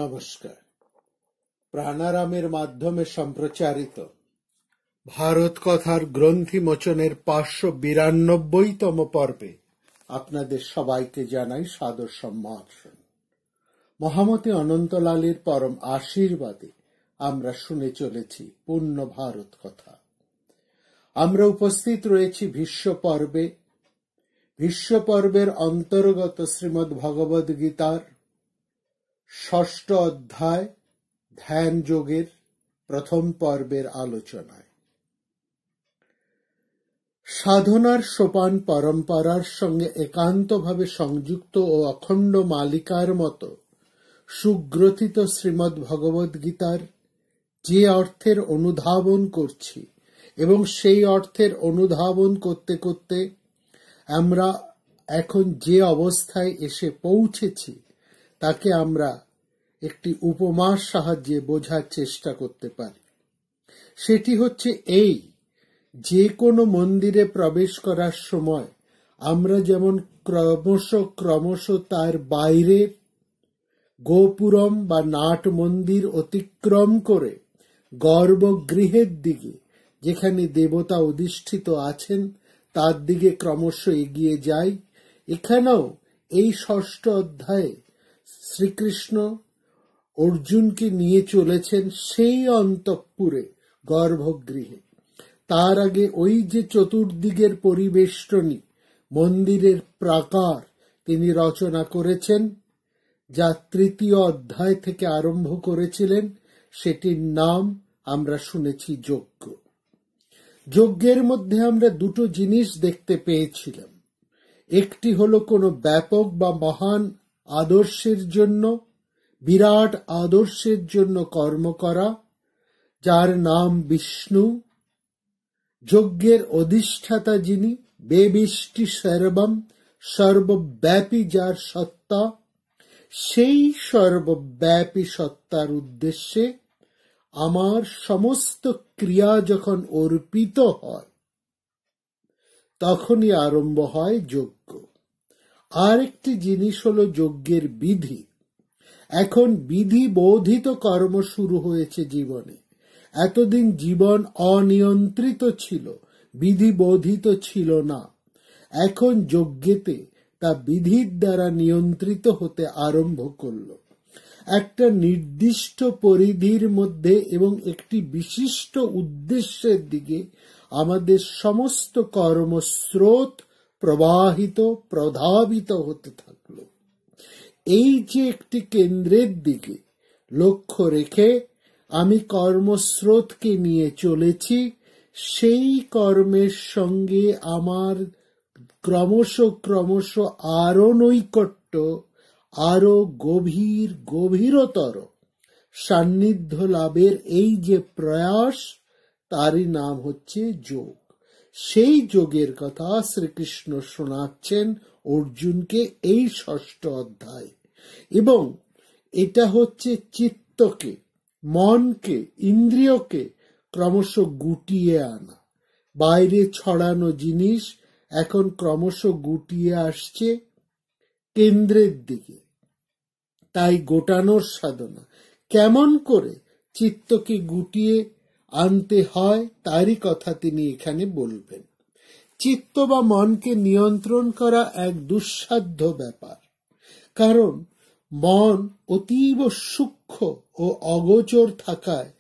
নমস্কার। প্রাণারামের মাধ্যমে সম্প্রচারিত ভারত কথার গ্রন্থি মোচনের 592তম পর্বে আপনাদের সবাইকে জানাই সাদর সম্ভাষণ। মহামতি অনন্তলালের পরম আশীর্বাদে আমরা শুনে চলেছি পূর্ণ ভারত কথা। আমরা উপস্থিত রয়েছি ভীষ্ম পর্বে। ভীষ্ম পর্বের অন্তর্গত শ্রীমদ্ ভগবদ গীতার 6ষ্ঠ অধ্যায় ধ্যান যোগের প্রথম পর্বের আলোচনায়। সাধনার সোপান পরম্পরার সঙ্গে একান্তভাবে সংযুক্ত ও অখণ্ড মালিকার মতো সুগ্রথিত শ্রীমদ্ ভগবদ গীতার যে অর্থের অনুধাবন করছি এবং সেই অর্থের অনুধাবন করতে করতে আমরা এখন যে অবস্থায় এসে পৌঁছেছি তাকে আমরা একটি উপমার সাহায্যে বোঝার চেষ্টা করতে পারি। সেটি হচ্ছে এই, যে কোনো মন্দিরে প্রবেশ করার সময় আমরা যেমন ক্রমশ তার বাইরের গোপুরম বা নাট মন্দির অতিক্রম করে গর্ভগৃহের দিকে, যেখানে দেবতা অধিষ্ঠিত আছেন, তার দিকে ক্রমশ এগিয়ে যাই, এখানেও এই 6ষ্ঠ অধ্যায়ে শ্রীকৃষ্ণ অর্জুনকে নিয়ে চলেছেন সেই অন্তঃপুরে, গর্ভগৃহে। তার আগে ওই যে চতুর্দিকের পরিবেষ্টনী মন্দিরের প্রাকার তিনি রচনা করেছেন, যা 3য় অধ্যায় থেকে আরম্ভ করেছিলেন, সেটির নাম আমরা শুনেছি যজ্ঞ। যজ্ঞের মধ্যে আমরা দুটো জিনিস দেখতে পেয়েছিলাম। একটি হলো কোনো ব্যাপক বা মহান আদর্শের জন্য, বিরাট আদর্শের জন্য কর্ম করা, যার নাম বিষ্ণু। যজ্ঞের অধিষ্ঠাতা যিনি, বেবিষ্টি সর্বম, সর্বব্যাপী যার সত্তা, সেই সর্বব্যাপী সত্তার উদ্দেশ্যে আমার সমস্ত ক্রিয়া যখন অর্পিত হয়, তখনই আরম্ভ হয় যজ্ঞ। আর একটি জিনিস হলো যজ্ঞের বিধি। এখন বিধি বোধিত কর্ম শুরু হয়েছে জীবনে। এতদিন জীবন অনিয়ন্ত্রিত ছিল, বিধি বোধিত ছিল না। এখন যজ্ঞেতে তা বিধির দ্বারা নিয়ন্ত্রিত হতে আরম্ভ করল। একটা নির্দিষ্ট পরিধির মধ্যে এবং একটি বিশিষ্ট উদ্দেশ্যের দিকে আমাদের সমস্ত কর্মস্রোত প্রধাবিত হতে থাকলো। এই যে একটি কেন্দ্রের দিকে লক্ষ্য রেখে আমি কর্মস্রোতকে নিয়ে চলেছি, সেই কর্মের সঙ্গে আমার ক্রমশ আরো নৈকট্য, আরো গভীরতর সান্নিধ্য লাভের এই যে প্রয়াস, তারই নাম হচ্ছে যোগ। সেই যোগের কথা শ্রীকৃষ্ণ শোনাচ্ছেন অর্জুনকে এই 6ষ্ঠ অধ্যায়। এবং এটা হচ্ছে চিত্তকে, মনকে, ইন্দ্রিয়কে ক্রমশ গুটিয়ে আনা। বাইরে ছড়ানো জিনিস এখন ক্রমশ গুটিয়ে আসছে কেন্দ্রের দিকে। তাই গোটানোর সাধনা কেমন করে চিত্তকে গুটিয়ে আনতে হয়, তারই কথা তিনি এখানে বলবেন। চিত্ত বা মনকে নিয়ন্ত্রণ করা এক দুঃসাধ্য ব্যাপার, কারণ মন অতীব সূক্ষ্ম ও অগোচর থাকায়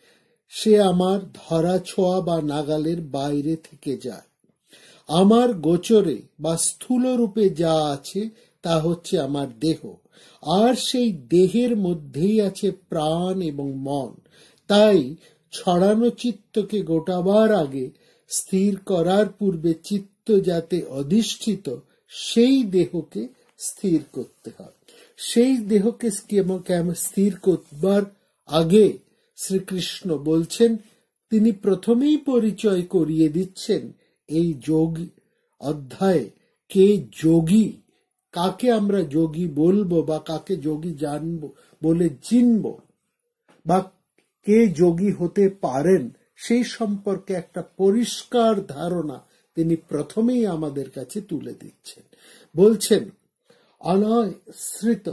সে আমার ধরা ছোঁয়া বা নাগালের বাইরে থেকে যায়। আমার গোচরে বা স্থূল রূপে যা আছে তা হচ্ছে আমার দেহ, আর সেই দেহের মধ্যেই আছে প্রাণ এবং মন। তাই ছড়ানো চিত্তকে গোটাবার আগে, স্থির করার পূর্বে চিত্ত যাতে অধিষ্ঠিত, সেই দেহকে স্থির করতে হয়। সেই দেহকে স্থির করবার আগে শ্রীকৃষ্ণ বলছেন, তিনি প্রথমেই পরিচয় করিয়ে দিচ্ছেন এই যোগ অধ্যায়ে, কে যোগী, কাকে আমরা যোগী বলবো বা কাকে যোগী জানবো বলে চিনব, বা কে যোগী হতে পারেন, সেই সম্পর্কে একটা পরিষ্কার ধারণা তিনি প্রথমেই আমাদের কাছে তুলে দিচ্ছেন। বলছেন, অনাশ্রিত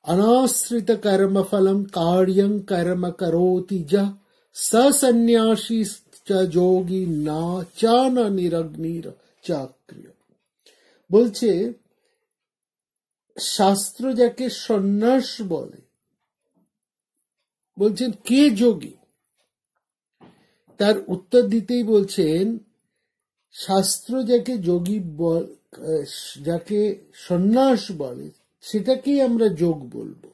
अनाश्रित कर्म फलम कार्यं कर्म करोति यः स सन्न्यासी च যোগী না চা না নিরগ্নির চাক্রিয়। বলছে শাস্ত্র যাকে সন্ন্যাস বলে, বলছেন কে যোগী? তার উত্তর দিতেই বলছেন শাস্ত্র যাকে যোগী যাকে সন্ন্যাস বলে সেটাকেই আমরা যোগ বলবো।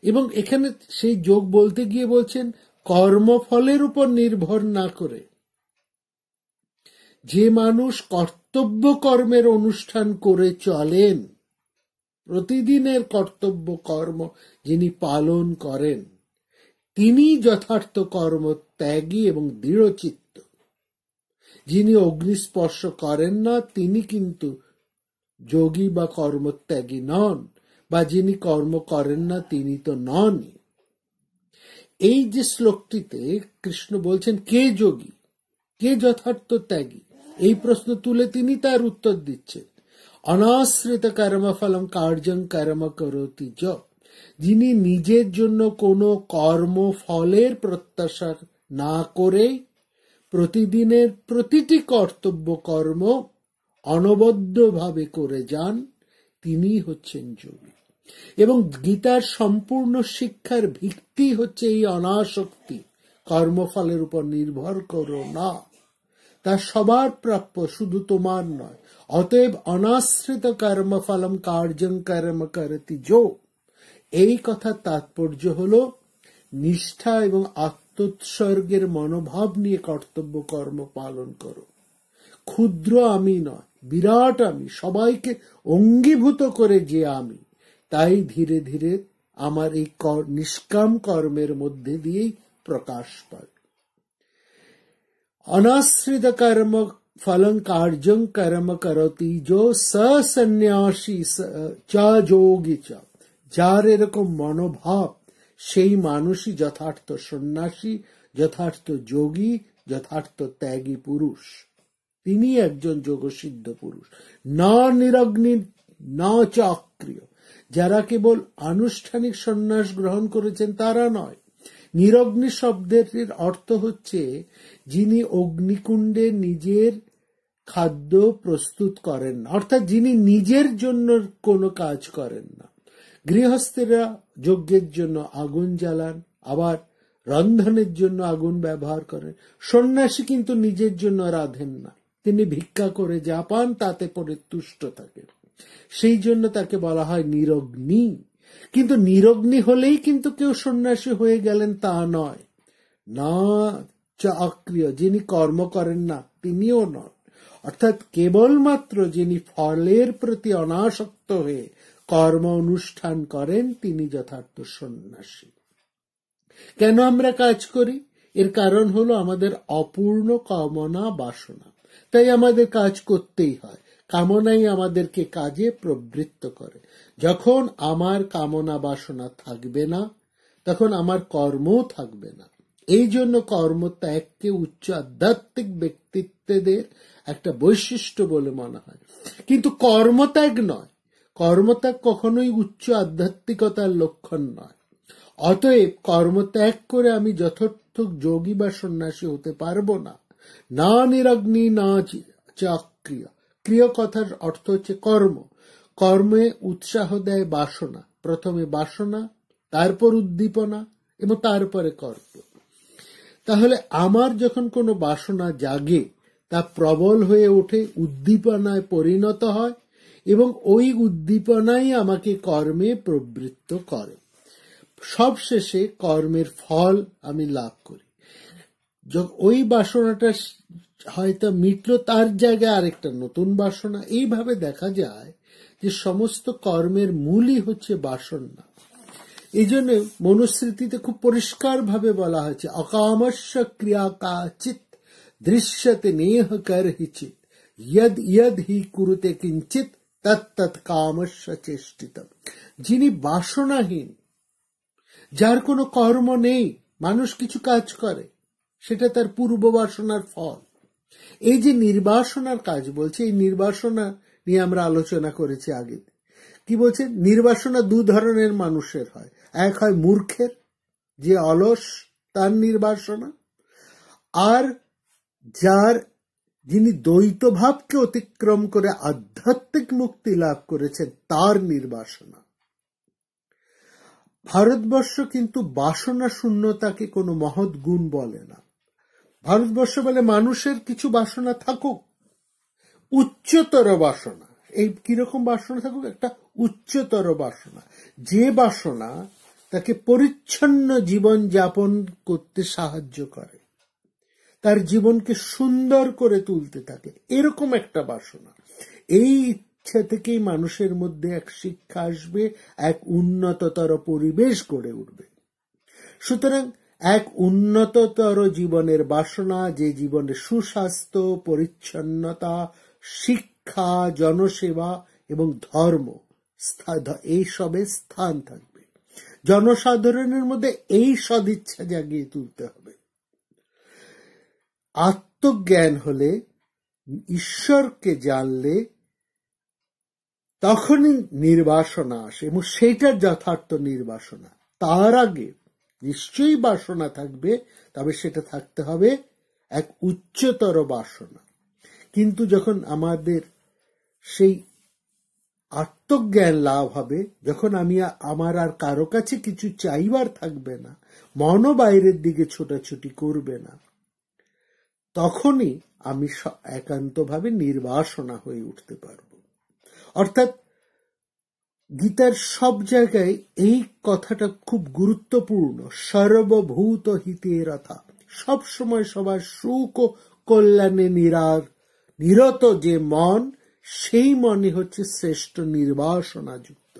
এবং এখানে সেই যোগ বলতে গিয়ে বলছেন কর্মফলের উপর নির্ভর না করে যে মানুষ কর্তব্য কর্মের অনুষ্ঠান করে চলেন, প্রতিদিনের কর্তব্য কর্ম যিনি পালন করেন, তিনি যথার্থ কর্মত্যাগী এবং দৃঢ়চিত্ত। যিনি অগ্নিস্পর্শ করেন না তিনি কিন্তু যোগী বা কর্মত্যাগী নন, বা যিনি কর্ম করেন না তিনি তো ননই। এই যে শ্লোকটিতে কৃষ্ণ বলছেন কে যোগী, কে যথার্থ ত্যাগী, এই প্রশ্ন তুলে তিনি তার উত্তর দিচ্ছেন। অনাশ্রিত কর্মফলম কার্যং কর্ম করোতি য, যিনি নিজের জন্য কোনো কর্মফলের প্রত্যাশা না করে প্রতিদিনের প্রতিটি কর্তব্য কর্ম অনবদ্যভাবে করে যান, তিনি হচ্ছেন যোগী। এবং গীতার সম্পূর্ণ শিক্ষার ভিত্তি হচ্ছে এই অনাসক্তি, কর্মফলের উপর নির্ভর করো না, তা সবার প্রাপ্য, শুধু তোমার নয়। অতএব অনাশ্রিত কর্মফলম কার্যং কর্ম করতি যো, এই কথার তাৎপর্য হলো নিষ্ঠা এবং আত্মোৎসর্গের মনোভাব নিয়ে কর্তব্য কর্ম পালন করো। ক্ষুদ্র আমি নয়, বিরাট আমি, সবাইকে অঙ্গীভূত করে যে আমি, তাই ধীরে ধীরে আমার এই নিষ্কাম কর্মের মধ্যে দিয়েই প্রকাশ পায়। অনাশ্রিত কর্ম ফলং কার্যং কর্ম করতি যো স সন্ন্যাসী চ যোগী চ, যার এরকম মনোভাব সেই মানুষই যথার্থ সন্ন্যাসী, যথার্থ যোগী, যথার্থ ত্যাগী পুরুষ। তিনি একজন যোগসিদ্ধ পুরুষ। না নিরগ্নি না চাক্রিয়, যারা কেবল আনুষ্ঠানিক সন্ন্যাস গ্রহণ করেছেন তারা নয়। নিরগ্নি শব্দের অর্থ হচ্ছে যিনি অগ্নিকুণ্ডে নিজের খাদ্য প্রস্তুত করেন না, অর্থাৎ যিনি নিজের জন্য কোনো কাজ করেন না। গৃহস্থেরা যজ্ঞের জন্য আগুন জ্বালান, আবার রন্ধনের জন্য আগুন ব্যবহার করেন। সন্ন্যাসী কিন্তু নিজের জন্য রাঁধেন না, তিনি ভিক্ষা করে যা পান তাতে পরে তুষ্ট থাকেন। সেই জন্য তাকে বলা হয় নিরগ্নি। কিন্তু নিরগ্নি হলেই কিন্তু কেউ সন্ন্যাসী হয়ে গেলেন তা নয়। না চাক্রিয়, যিনি কর্ম করেন না তিনিও নন। অর্থাৎ কেবলমাত্র যিনি ফলের প্রতি অনাসক্ত হয়ে কর্ম অনুষ্ঠান করেন তিনি যথার্থ সন্ন্যাসী। কেন আমরা কাজ করি? এর কারণ হলো আমাদের অপূর্ণ কামনা বাসনা, তাই আমাদের কাজ করতেই হয়। কামনাই আমাদেরকে কাজে প্রবৃত্ত করে। যখন আমার কামনা বাসনা থাকবে না তখন আমার কর্মও থাকবে না। এই জন্য কর্মত্যাগকে উচ্চ আধ্যাত্মিক ব্যক্তিত্বদের একটা বৈশিষ্ট্য বলে মনে হয়, কিন্তু কর্মত্যাগ নয়। কর্মত্যাগ কখনোই উচ্চ আধ্যাত্মিকতার লক্ষণ নয়। অতএব কর্মত্যাগ করে আমি যথার্থ যোগী বা সন্ন্যাসী হতে পারবো না। না নিরগ্নি না চাক্রিয়, ক্রিয় কথার অর্থ হচ্ছে কর্ম। কর্মে উৎসাহ দেয় বাসনা, প্রথমে বাসনা, তারপর উদ্দীপনা এবং তারপরে কর্ম। তাহলে আমার যখন কোনো বাসনা জাগে তা প্রবল হয়ে ওঠে, উদ্দীপনায় পরিণত হয় এবং ওই উদ্দীপনাই আমাকে কর্মে প্রবৃত্ত করে। সবশেষে কর্মের ফল আমি লাভ করি। ওই বাসনাটা হয়তো মিটলো, তার জায়গায় আরেকটা নতুন বাসনা। এইভাবে দেখা যায় যে সমস্ত কর্মের মূলই হচ্ছে বাসনা। এই জন্য মনুস্মৃতিতে খুব পরিষ্কার ভাবে বলা হয়েছে অকামস্য ক্রিয়া কাচিত দৃশ্যতে নেহ করহিচিত ইয়দ ইয়দ হি কুরুতে কিঞ্চিত তৎ কামস্য চেষ্টিতম। যিনি বাসনাহীন, যার কোনো কর্ম নেই, মানুষ কিছু কাজ করে, সেটা তার পূর্ব বাসনার ফল। এই যে নির্বাসনার কাজ বলছে, এই নির্বাসনা নিয়ে আমরা আলোচনা করেছি আগে, কি বলছে, নির্বাসনা দু ধরনের মানুষের হয়। এক হয় মূর্খের, যে অলস, তার নির্বাসনা, আর যিনি দ্বৈত ভাবকে অতিক্রম করে আধ্যাত্মিক মুক্তি লাভ করেছেন তার নির্বাসনা। ভারতবর্ষ কিন্তু বাসনা শূন্যতাকে কোনো মহৎ গুণ বলে না। ভারতবর্ষ বলে মানুষের কিছু বাসনা থাকুক, উচ্চতর বাসনা। এই কিরকম বাসনা থাকুক? একটা উচ্চতর বাসনা, যে বাসনা তাকে পরিচ্ছন্ন জীবন যাপন করতে সাহায্য করে, তার জীবনকে সুন্দর করে তুলতে থাকে, এরকম একটা বাসনা। এই ইচ্ছা থেকেই মানুষের মধ্যে এক শিক্ষা আসবে, এক উন্নততর পরিবেশ গড়ে উঠবে। সুতরাং এক উন্নততর জীবনের বাসনা, যে জীবনে সুস্বাস্থ্য, পরিচ্ছন্নতা, শিক্ষা, জনসেবা এবং ধর্ম এইসবের স্থান থাকবে। জনসাধারণের মধ্যে এই সদিচ্ছা জাগিয়ে তুলতে হবে। আত্মজ্ঞান হলে, ঈশ্বরকে জানলে তখনই নির্বাসনা আসে, এবং সেইটার যথার্থ নির্বাসনা। তার আগে নিশ্চয়ই বাসনা থাকবে, তবে সেটা থাকতে হবে এক উচ্চতর বাসনা। কিন্তু যখন আমাদের সেই আত্মজ্ঞান লাভ হবে, যখন আমার আর কারো কাছে কিছু চাইবার থাকবে না, মনও বাইরের দিকে ছোটাছুটি করবে না, তখনই আমি একান্তভাবে নির্বাসনা হয়ে উঠতে পারব। অর্থাৎ গীতার সব জায়গায় এই কথাটা খুব গুরুত্বপূর্ণ। সর্বভূত হিতে রথা, সবসময় সবার সুখ ও কল্যাণে নিরত যে মন, সেই মনে হচ্ছে শ্রেষ্ঠ নির্বাসনা যুক্ত।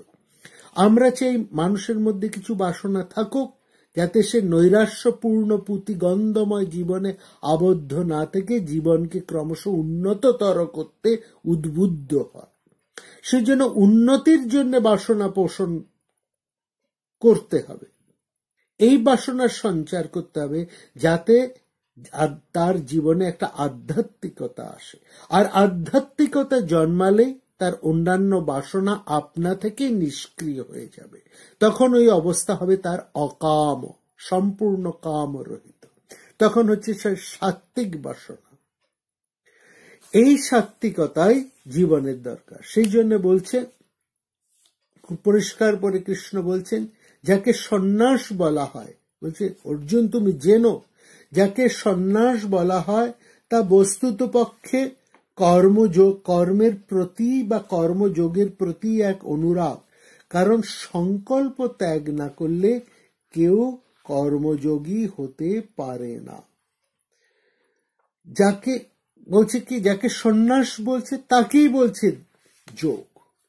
আমরা চাই মানুষের মধ্যে কিছু বাসনা থাকুক, যাতে সে নৈরাশ্যপূর্ণ পুঁতিগন্ধময় জীবনে আবদ্ধ না থেকে জীবনকে ক্রমশ উন্নততর করতে উদ্বুদ্ধ হয়। সেজন্য উন্নতির জন্য বাসনা পোষণ করতে হবে, এই বাসনার সঞ্চার করতে হবে, যাতে তার জীবনে একটা আধ্যাত্মিকতা আসে। আর আধ্যাত্মিকতা জন্মালে তার অন্যান্য বাসনা আপনা থেকেই নিষ্ক্রিয় হয়ে যাবে। তখন ওই অবস্থা হবে তার অকাম, সম্পূর্ণ কাম রহিত। তখন হচ্ছে সে সাত্ত্বিক বাসনা। এই সাত্ত্বিকতাই জীবনের দরকার। সেই জন্য বলছে, খুব পরিষ্কার করে কৃষ্ণ বলছেন, যাকে সন্ন্যাস বলা হয়, বলছে অর্জুন তুমি জেনো, যাকে সন্ন্যাস বলা হয় তা বস্তুত পক্ষে কর্মের প্রতি বা কর্মযোগের প্রতি এক অনুরাগ। কারণ সংকল্প ত্যাগ না করলে কেউ কর্মযোগী হতে পারে না। যাকে বলছে কি, যাকে সন্ন্যাস বলছে তাকেই বলছে যোগ।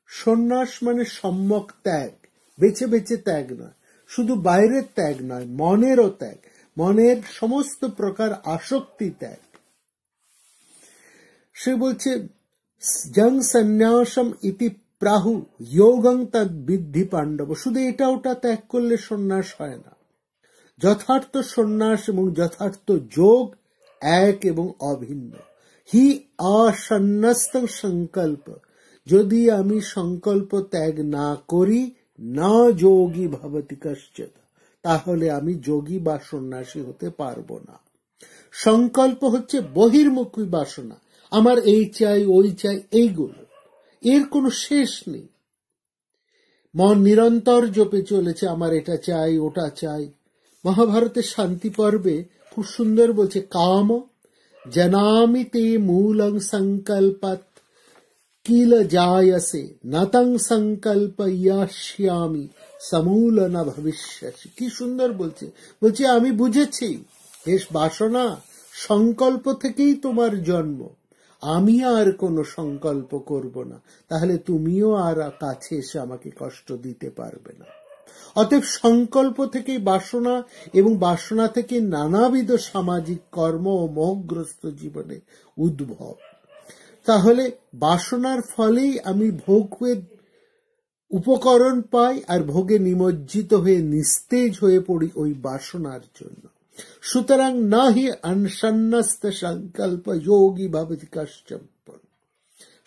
সন্ন্যাস মানে সম্যক ত্যাগ, বেছে বেছে ত্যাগ নয়, শুধু বাইরের ত্যাগ নয়, মনেরও ত্যাগ, মনের সমস্ত প্রকার আসক্তি ত্যাগ। সে বলছে জং সন্ন্যাসম ইতি প্রাহু যোগং তদ বিদ্ধি পাণ্ডব। শুধু এটা ওটা ত্যাগ করলে সন্ন্যাস হয় না। যথার্থ সন্ন্যাস এবং যথার্থ যোগ এক এবং অভিন্ন। হি আসন্ন্যস্ত সংকল্প, যদি আমি সংকল্প ত্যাগ না করি, না যোগী ভবতি কশ্চিৎ, তাহলে আমি যোগী বা সন্ন্যাসী হতে পারবো না। সংকল্প হচ্ছে বহির্মুখী বাসনা, আমার এই চাই ওই চাই, এইগুলো, এর কোনো শেষ নেই। মন নিরন্তর জপে চলেছে, আমার এটা চাই ওটা চাই। মহাভারতের শান্তি পর্বে খুব সুন্দর বলছে, কাম জনামি তে মূলং সংকল্পাত কিল জায়সে নতং সংকল্পয়াস্যামি সমূল না ভবিষ্যসি। কি সুন্দর বলছে, বলছে আমি বুঝেছি বেশ বাসনা সংকল্প থেকেই তোমার জন্ম, আমি আর কোনো সংকল্প করব না, তাহলে তুমিও আর কাছে এসে আমাকে কষ্ট দিতে পারবে না। অতএব সংকল্প থেকেই বাসনা, এবং বাসনা থেকে নানাবিধ সামাজিক কর্ম ও মোহগ্রস্ত জীবনে উদ্ভব। তাহলে বাসনার ফলেই আমি ভোগের উপকরণ পাই, আর ভোগে নিমজ্জিত হয়ে নিস্তেজ হয়ে পড়ি ওই বাসনার জন্য। সুতরাং না হি অনসন্ন্যস্ত সংকল্প যোগী ভবতি কশ্চিৎ।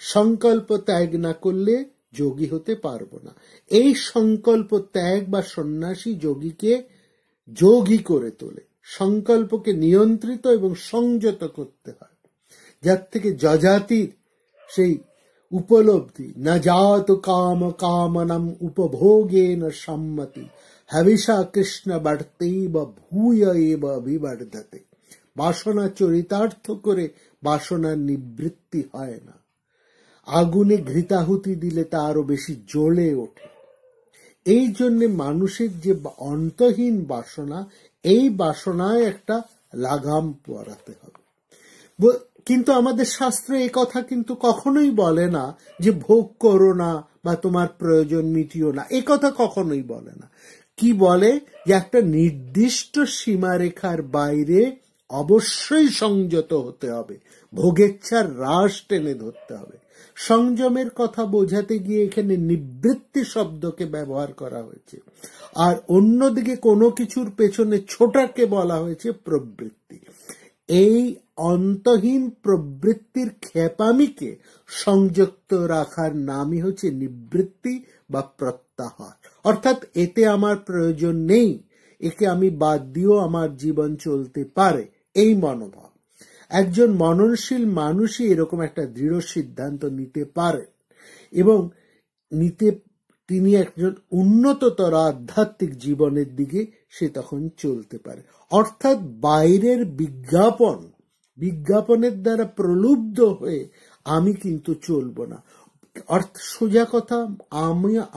সংকল্প ত্যাগ না করলে যোগী হতে পারবো না। এই সংকল্প ত্যাগ বা সন্ন্যাসী যোগীকে যোগী করে তোলে। সংকল্পকে নিয়ন্ত্রিত এবং সংযত করতে হয়, যার থেকে যজাতির সেই উপলব্ধি, না জাত কাম কামনম উপভোগে না সম্মতি হবিষা কৃষ্ণ বাড়তেইব ভূয় এব অভিবর্ধতে। বাসনা চরিতার্থ করে বাসনার নিবৃত্তি হয় না। আগুনে ঘৃতাহুতি দিলে তা আরো বেশি জ্বলে ওঠে। এই জন্য মানুষের যে অন্তহীন বাসনা, এই বাসনায় একটা লাগাম পরাতে হবে। কিন্তু আমাদের শাস্ত্রে এই কথা কিন্তু কখনোই বলে না যে ভোগ করো না বা তোমার প্রয়োজন মিটিও না, এই কথা কখনোই বলে না। কি বলে যে একটা নির্দিষ্ট সীমারেখার বাইরে অবশ্যই সংযত হতে হবে, ভোগেচ্ছার রাশ টেনে ধরতে হবে। সংযমের কথা বোঝাতে গিয়ে এখানে নিবৃত্তি শব্দকে ব্যবহার করা হয়েছে, আর অন্যদিকে কোনো কিছুর পেছনে ছোটাকে বলা হয়েছে প্রবৃত্তি। এই অন্তহীন প্রবৃত্তির ক্ষেপামিকে সংযুক্ত রাখার নামই হচ্ছে নিবৃত্তি বা প্রত্যাহার। অর্থাৎ এতে আমার প্রয়োজন নেই, একে আমি বাদ দিয়েও আমার জীবন চলতে পারে, এই মনোভাব। একজন মননশীল মানুষই এরকম একটা দৃঢ় সিদ্ধান্ত নিতে পারে এবং তিনি একজন উন্নততর আধ্যাত্মিক জীবনের দিকে সে তখন চলতে পারে। অর্থাৎ বাইরের বিজ্ঞাপনের দ্বারা প্রলুব্ধ হয়ে আমি কিন্তু চলবো না। সোজা কথা,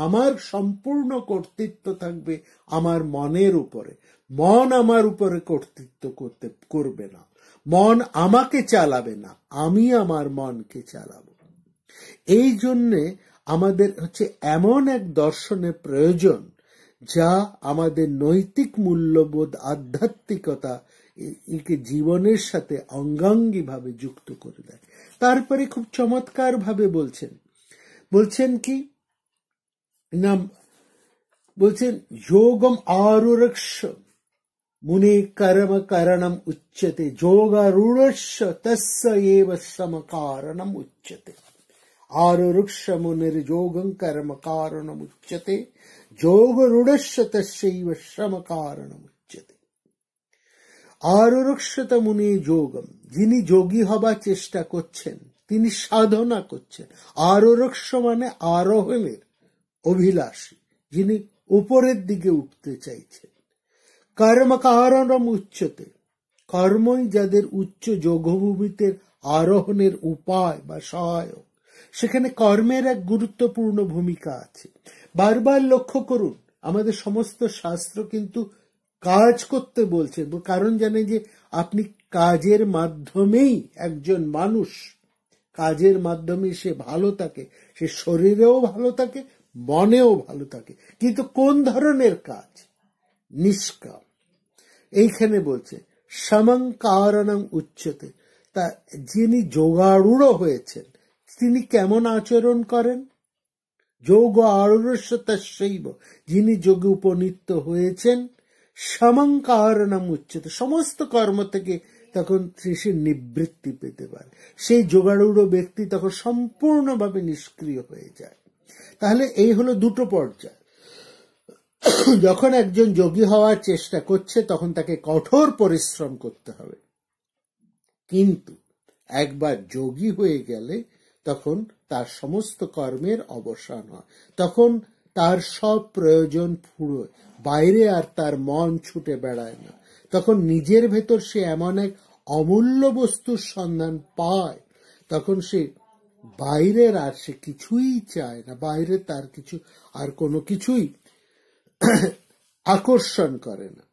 আমার সম্পূর্ণ কর্তৃত্ব থাকবে আমার মনের উপরে। মন আমার উপরে কর্তৃত্ব করবে না, মন আমাকে চালাবে না, আমি আমার মনকে চালাবো। এই জন্যে আমাদের হচ্ছে এমন এক দর্শনের প্রয়োজন যা আমাদের নৈতিক মূল্যবোধ, আধ্যাত্মিকতা একে জীবনের সাথে অঙ্গাঙ্গী ভাবে যুক্ত করে দেয়। তারপরে খুব চমৎকার ভাবে বলছেন কি না, বলছেন যোগম আরুরক্ষ মুনে কর্ম কারণম উচ্যতে যোগারূঢ়স্য তস্য এব সমকারণম উচ্যতে। আরুরক্ষ মুনির যোগং কর্ম কারণম উচ্যতে যোগরূঢ়স্য তস্যৈব সমকারণম উচ্যতে। আরুরক্ষত মুনি যোগম, যিনি যোগী হবার চেষ্টা করছেন, তিনি সাধনা করছেন। আরুরক্ষ মানে আরোহণের অভিলাষী, যিনি উপরের দিকে উঠতে চাইছেন। কর্ম কারণম উচ্চতে, কর্মই যাদের উচ্চ যোগভূমিতে আরোহণের উপায় বা সহায়ক। সেখানে কর্মের এক গুরুত্বপূর্ণ ভূমিকা আছে। বারবার লক্ষ্য করুন, আমাদের সমস্ত শাস্ত্র কিন্তু কাজ করতে বলছে, কারণ জানে যে আপনি কাজের মাধ্যমেই একজন মানুষ, কাজের মাধ্যমে সে ভালো থাকে, সে শরীরেও ভালো থাকে, মনেও ভালো থাকে। কিন্তু কোন ধরনের কাজ? নিষ্কাম। এইখানে বলছে সমং কারণং উচ্চতে, তা যিনি যোগারূঢ় হয়েছেন তিনি কেমন আচরণ করেন? যোগ আরুঢ়স্য তস্যৈব, যিনি যোগে উপনীত হয়েছেন, সমং কারণম উচ্চতে, সমস্ত কর্ম থেকে তখন সে নিবৃত্তি পেতে পারে। সেই যোগারূঢ় ব্যক্তি তখন সম্পূর্ণভাবে নিষ্ক্রিয় হয়ে যায়। তাহলে এই হলো দুটো পর্যায়। যখন একজন যোগী হওয়ার চেষ্টা করছে তখন তাকে কঠোর পরিশ্রম করতে হবে, কিন্তু একবার যোগী হয়ে গেলে তখন তার সমস্ত কর্মের অবসান হয়। তখন তার সব প্রয়োজন ফুরোয়, বাইরে আর তার মন ছুটে বেড়ায় না। তখন নিজের ভেতর সে এমন এক অমূল্য বস্তুর সন্ধান পায়, তখন সে বাইরের আর সে কিছুই চায় না, বাইরে তার কিছু আর কোনো কিছুই আকর্ষণ করে না।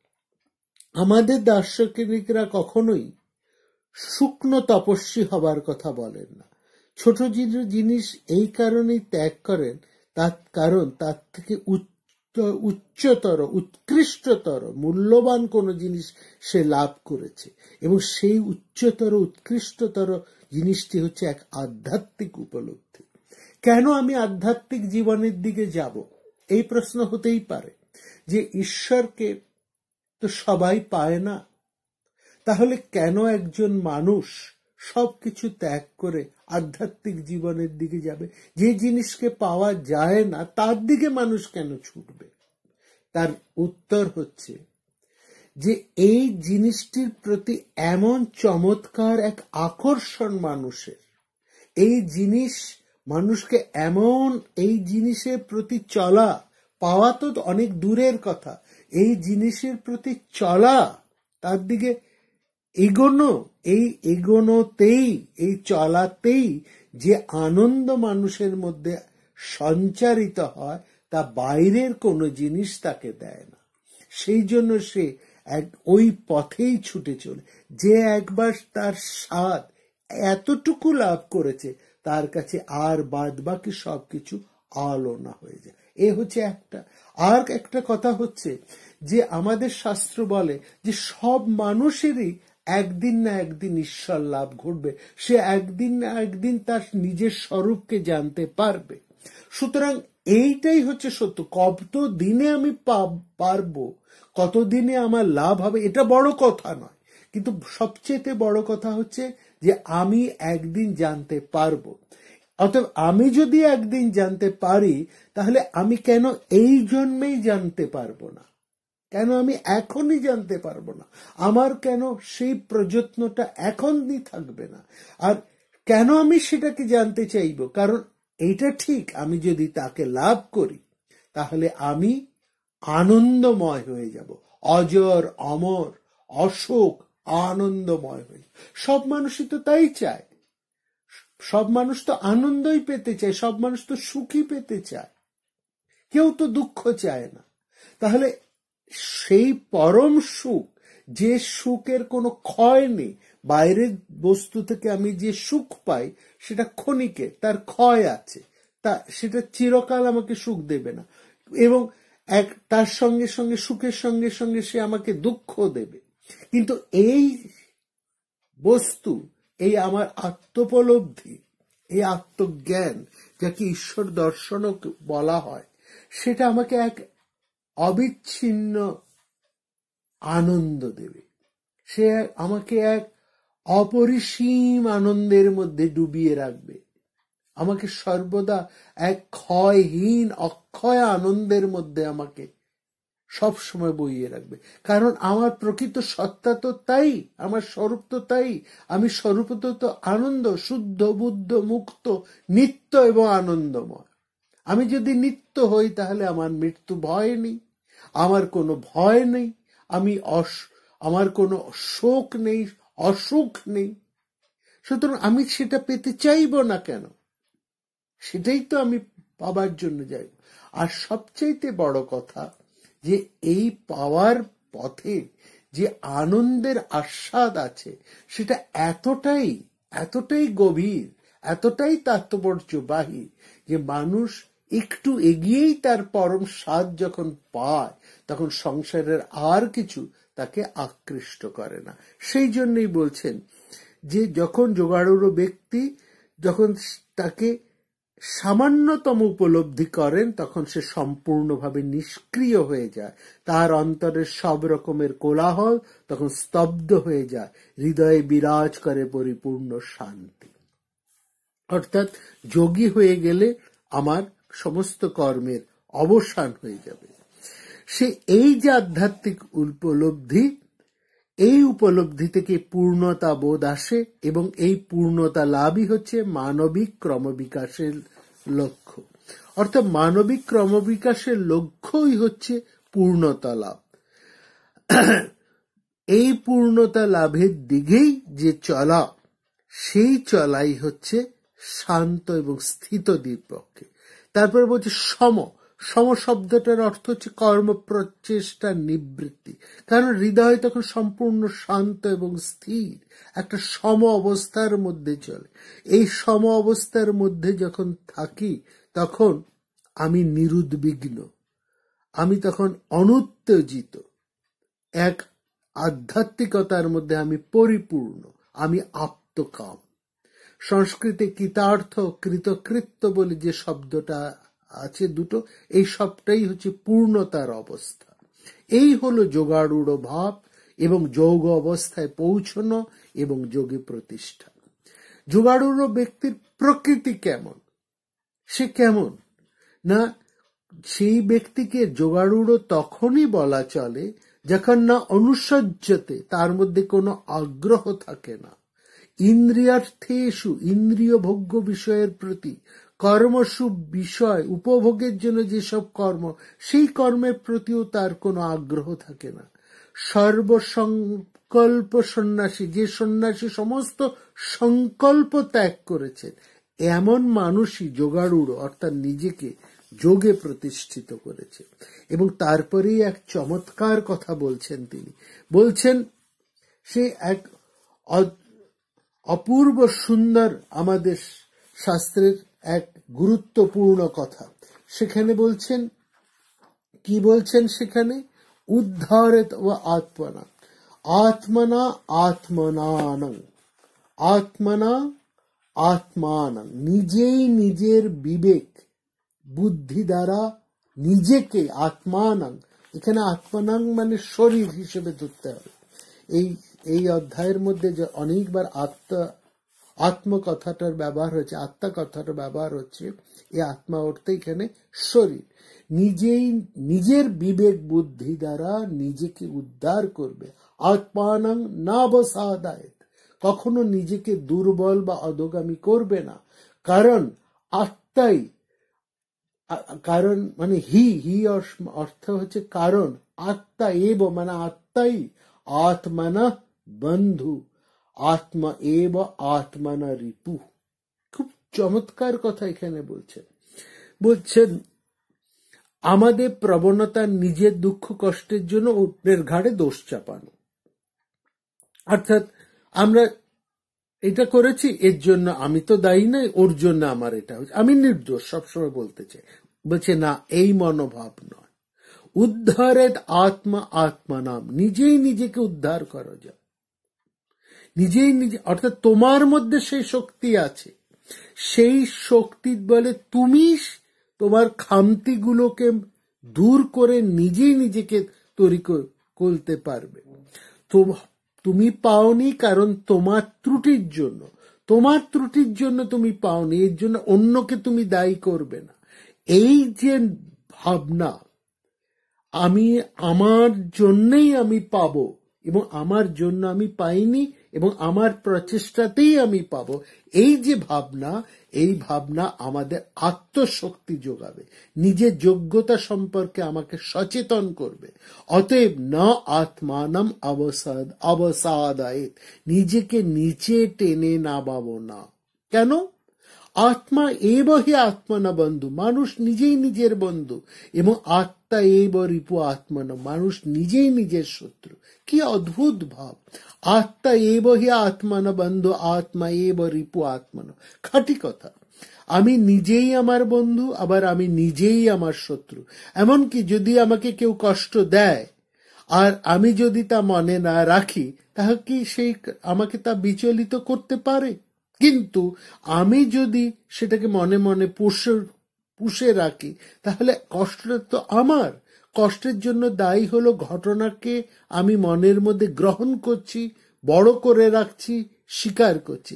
আমাদের দার্শনিকরা কখনোই শুকনো তপস্বী হবার কথা বলেন না। ছোট জিনিস এই কারণেই ত্যাগ করেন, তার কারণ তার থেকে উচ্চতর, উৎকৃষ্টতর, মূল্যবান কোনো জিনিস সে লাভ করেছে, এবং সেই উচ্চতর, উৎকৃষ্টতর জিনিসটি হচ্ছে এক আধ্যাত্মিক উপলব্ধি। কেন আমি আধ্যাত্মিক জীবনের দিকে যাব? এই প্রশ্ন হতেই পারে যে ঈশ্বরকে তো সবাই পায় না, তাহলে কেন একজন মানুষ সবকিছু ত্যাগ করে আধ্যাত্মিক জীবনের দিকে যাবে? যে জিনিসকে পাওয়া যায় না তার দিকে মানুষ কেন ছুটবে? তার উত্তর হচ্ছে যে এই জিনিসটির প্রতি এমন চমৎকার এক আকর্ষণ মানুষের, এই জিনিস মানুষকে এমন, এই জিনিসের প্রতি চলা, পাওয়া তো অনেক দূরের কথা, এই জিনিসের প্রতি চলা, তার দিকে এগোনো, এই এগোনোতেই, এই চলাতেই যে আনন্দ মানুষের মধ্যে সঞ্চারিত হয় তা বাইরের কোনো জিনিস তাকে দেয় না। সেই জন্য সে ওই পথেই ছুটে চলে। যে একবার তার স্বাদ এতটুকু লাভ করেছে তার কাছে আর বাদ বাকি সবকিছু আলোনা হয়ে যায়। এ হচ্ছে একটা। আর একটা কথা হচ্ছে যে আমাদের শাস্ত্র বলে যে সব মানুষেরই একদিন না একদিন ঈশ্বর লাভ ঘটবে, সে একদিন না একদিন তার নিজের স্বরূপকে জানতে পারবে। সুতরাং এইটাই হচ্ছে সত্য। কত দিনে আমি পারবো, কতদিনে আমার লাভ হবে, এটা বড় কথা নয়, কিন্তু সবচেয়ে বড় কথা হচ্ছে যে আমি একদিন জানতে পারবো। অতএব আমি যদি একদিন জানতে পারি তাহলে আমি কেন এই জন্মেই জানতে পারবো না? কেন আমি এখনই জানতে পারবো না? আমার কেন সেই প্রযত্নটা এখনই থাকবে না? আর কেন আমি সেটাকে জানতে চাইব? কারণ এইটা ঠিক, আমি যদি তাকে লাভ করি তাহলে আমি আনন্দময় হয়ে যাব, অজর অমর অশোক আনন্দময় হয়ে। সব মানুষই তো তাই চায়, সব মানুষ তো আনন্দই পেতে চায়, সব মানুষ তো সুখী পেতে চায়, কেউ তো দুঃখ চায় না। তাহলে সেই পরম সুখ, যে সুখের কোনো ক্ষয় নেই, বাইরের বস্তু থেকে আমি যে সুখ পাই সেটা ক্ষণিকে, তার ক্ষয় আছে, তা সেটা চিরকাল আমাকে সুখ দেবে না, এবং তার সঙ্গে সঙ্গে সুখের সঙ্গে সঙ্গে সে আমাকে দুঃখ দেবে। কিন্তু এই বস্তু, এই আমার আত্মোপলব্ধি, এই আত্মজ্ঞান, যাকে ঈশ্বর দর্শনও বলা হয়, সেটা আমাকে এক অবিচ্ছিন্ন আনন্দ দেবে। সে আমাকে এক অপরিসীম আনন্দের মধ্যে ডুবিয়ে রাখবে, আমাকে সর্বদা এক ক্ষয়হীন অক্ষয় আনন্দের মধ্যে আমাকে সব সময় বইয়ে রাখবে। কারণ আমার প্রকৃত সত্তা তো তাই, আমার স্বরূপ তো তাই। আমি স্বরূপত তো আনন্দ, শুদ্ধ বুদ্ধ মুক্ত নিত্য এবং আনন্দময়। আমি যদি নিত্য হই তাহলে আমার মৃত্যু ভয় নেই, আমার কোনো ভয় নেই, আমার কোনো শোক নেই, অসুখ নেই। সুতরাং আমি সেটা পেতে চাইব না কেন? সেটাই তো আমি পাবার জন্য যাই। আর সবচাইতে বড় কথা যে এই পাওয়ার পথে যে আনন্দের আস্বাদ আছে সেটা এতটাই গভীর, এতটাই তাৎপর্যবাহী যে মানুষ একটু এগিয়েই তার পরম স্বাদ যখন পায় তখন সংসারের আর কিছু তাকে আকৃষ্ট করে না। সেই জন্যই বলছেন যে যখন যোগাড়ুর ব্যক্তি যখন তাকে সামান্যতম উপলব্ধি করেন তখন সে সম্পূর্ণভাবে নিষ্ক্রিয় হয়ে যায়, তার অন্তরের সব রকমের কোলাহল তখন স্তব্ধ হয়ে যায়, হৃদয়ে বিরাজ করে পরিপূর্ণ শান্তি। অর্থাৎ যোগী হয়ে গেলে আমার সমস্ত কর্মের অবসান হয়ে যাবে। সে এই যে আধ্যাত্মিক উপলব্ধি, এই উপলব্ধি থেকে পূর্ণতা বোধ আসে এবং এই পূর্ণতা লাভই হচ্ছে মানবিক ক্রমবিকাশের লক্ষ্য। অর্থাৎ মানবিক ক্রমবিকাশের লক্ষ্যই হচ্ছে পূর্ণতা লাভ। এই পূর্ণতা লাভের দিকেই যে চলা, সেই চলাই হচ্ছে শান্ত এবং স্থিত পক্ষে। তারপরে বলছে সম শব্দটার অর্থ হচ্ছে কর্ম প্রচেষ্টার নিবৃত্তি। কারণ হৃদয় তখন সম্পূর্ণ শান্ত এবং স্থির একটা সম অবস্থার মধ্যে চলে। এই সম অবস্থার মধ্যে যখন থাকি তখন আমি নিরুদ্বিগ্ন, আমি তখন অনুত্তেজিত, এক আধ্যাত্মিকতার মধ্যে আমি পরিপূর্ণ, আমি আপ্তকাম। সংস্কৃতে কৃতার্থ কৃতকৃত্য বলে যে শব্দটা আছে দুটো, এই সবটাই হচ্ছে পূর্ণতার অবস্থা। এই হলো যোগাড়ূঢ় ভাব এবং যোগ অবস্থায় পৌঁছানো এবং যোগে প্রতিষ্ঠা। যোগাড়ুড়ো ব্যক্তির প্রকৃতি কেমন, সে কেমন না, সেই ব্যক্তিকে যোগাড়ুড়ো তখনই বলা চলে যখন না অনুসজ্জতে, তার মধ্যে কোনো আগ্রহ থাকে না, ইন্দ্রিয়ার্থেষু, ইন্দ্রিয় ভোগ্য বিষয়ের প্রতি, কর্মসু বিষয় উপভোগের জন্য যেসব কর্ম, সেই কর্মের প্রতিও তার কোনো আগ্রহ থাকে না, সর্বসংকল্প সন্ন্যাসী, যে সন্ন্যাসী সমস্ত সংকল্প ত্যাগ করেছেন, এমন মানুষই যোগাড়ুড়ো, অর্থাৎ নিজেকে যোগে প্রতিষ্ঠিত করেছে। এবং তারপরেই এক চমৎকার কথা বলছেন তিনি, বলছেন সে এক অপূর্ব সুন্দর আমাদের শাস্ত্রের এক গুরুত্বপূর্ণ কথা সেখানে বলছেন। কি বলছেন সেখানে? উদ্ধারেত ও আত্মনা, আত্মনা আত্মনানং, আত্মনা আত্মানং, নিজেই নিজের বিবেক বুদ্ধি দ্বারা নিজেকে, আত্মানং, এখানে আত্মানং মানে শরীর হিসেবে ধরতে হবে। এই অধ্যায়ের মধ্যে যে অনেকবার আত্ম কথাটার ব্যবহার হচ্ছে, আত্মা কথাটার ব্যবহার হচ্ছে, এই আত্মা অর্থে এখানে শরীর, নিজেই নিজের বিবেক বুদ্ধি দ্বারা নিজেকে উদ্ধার করবে। আত্মানং নাবসাদায়েত, কখনো নিজেকে দুর্বল বা অধোগামী করবে না, কারণ আত্মাই, কারণ মানে হি অর্থ হচ্ছে কারণ, আত্মা এব মানে আত্মাই, আত্মনা বন্ধু, আত্মা এব আত্মনা রিপু। খুব চমৎকার কথা এখানে বলছেন আমাদের প্রবণতা নিজের দুঃখ কষ্টের জন্য অন্যের ঘাড়ে দোষ চাপানো, অর্থাৎ আমরা এটা করেছি এর জন্য আমি তো দায়ী নই, ওর জন্য আমার এটা হচ্ছে, আমি নির্দোষ সবসময় বলতে চাই। বলছে না, এই মনোভাব নয়। উদ্ধারের আত্মা আত্মানাম, নিজেই নিজেকে উদ্ধার করা যায়, নিজেই নিজে, অর্থাৎ তোমার মধ্যে সেই শক্তি আছে, সেই শক্তি বলে তুমি তোমার খামতিগুলোকে দূর করে নিজেই নিজেকে তৈরি করতে পারবে। তুমি পাওনি কারণ তোমার ত্রুটির জন্য তুমি পাওনি, এর জন্য অন্যকে তুমি দায়ী করবে না। এই যে ভাবনা, আমি আমার জন্যই আমি পাবো এবং আমার জন্য আমি পাইনি এবং আমার প্রচেষ্টাতেই আমি পাবো, এই যে ভাবনা, এই ভাবনা আমাদের আত্মশক্তি যোগাবে, নিজের যোগ্যতা সম্পর্কে আমাকে সচেতন করবে। অতএব না আত্মানম অবসাদায়েত, নিজেকে নিচে টেনে নামাবো না। কেন? আত্মা এবহি আত্মনা বন্ধু, মানুষ নিজেই নিজের বন্ধু, এবং আত্মা এব রিপু আত্মনা, মানুষ নিজেই নিজের শত্রু। কি অদ্ভুত ভাব! আত্মা এবহি আত্মনা বন্ধু, আত্মা এব রিপু আত্মনা, খাঁটি কথা। আমি নিজেই আমার বন্ধু, আবার আমি নিজেই আমার শত্রু। এমনকি যদি আমাকে কেউ কষ্ট দেয় আর আমি যদি তা মনে না রাখি, তাহলে কি সেই আমাকে তা বিচলিত করতে পারে? কিন্তু আমি যদি সেটাকে মনে মনে পুষে রাখি, তাহলে কষ্টটা তো আমার। কষ্টের জন্য দায়ী হলো ঘটনাকে আমি মনের মধ্যে গ্রহণ করছি, বড় করে রাখছি, স্বীকার করছি।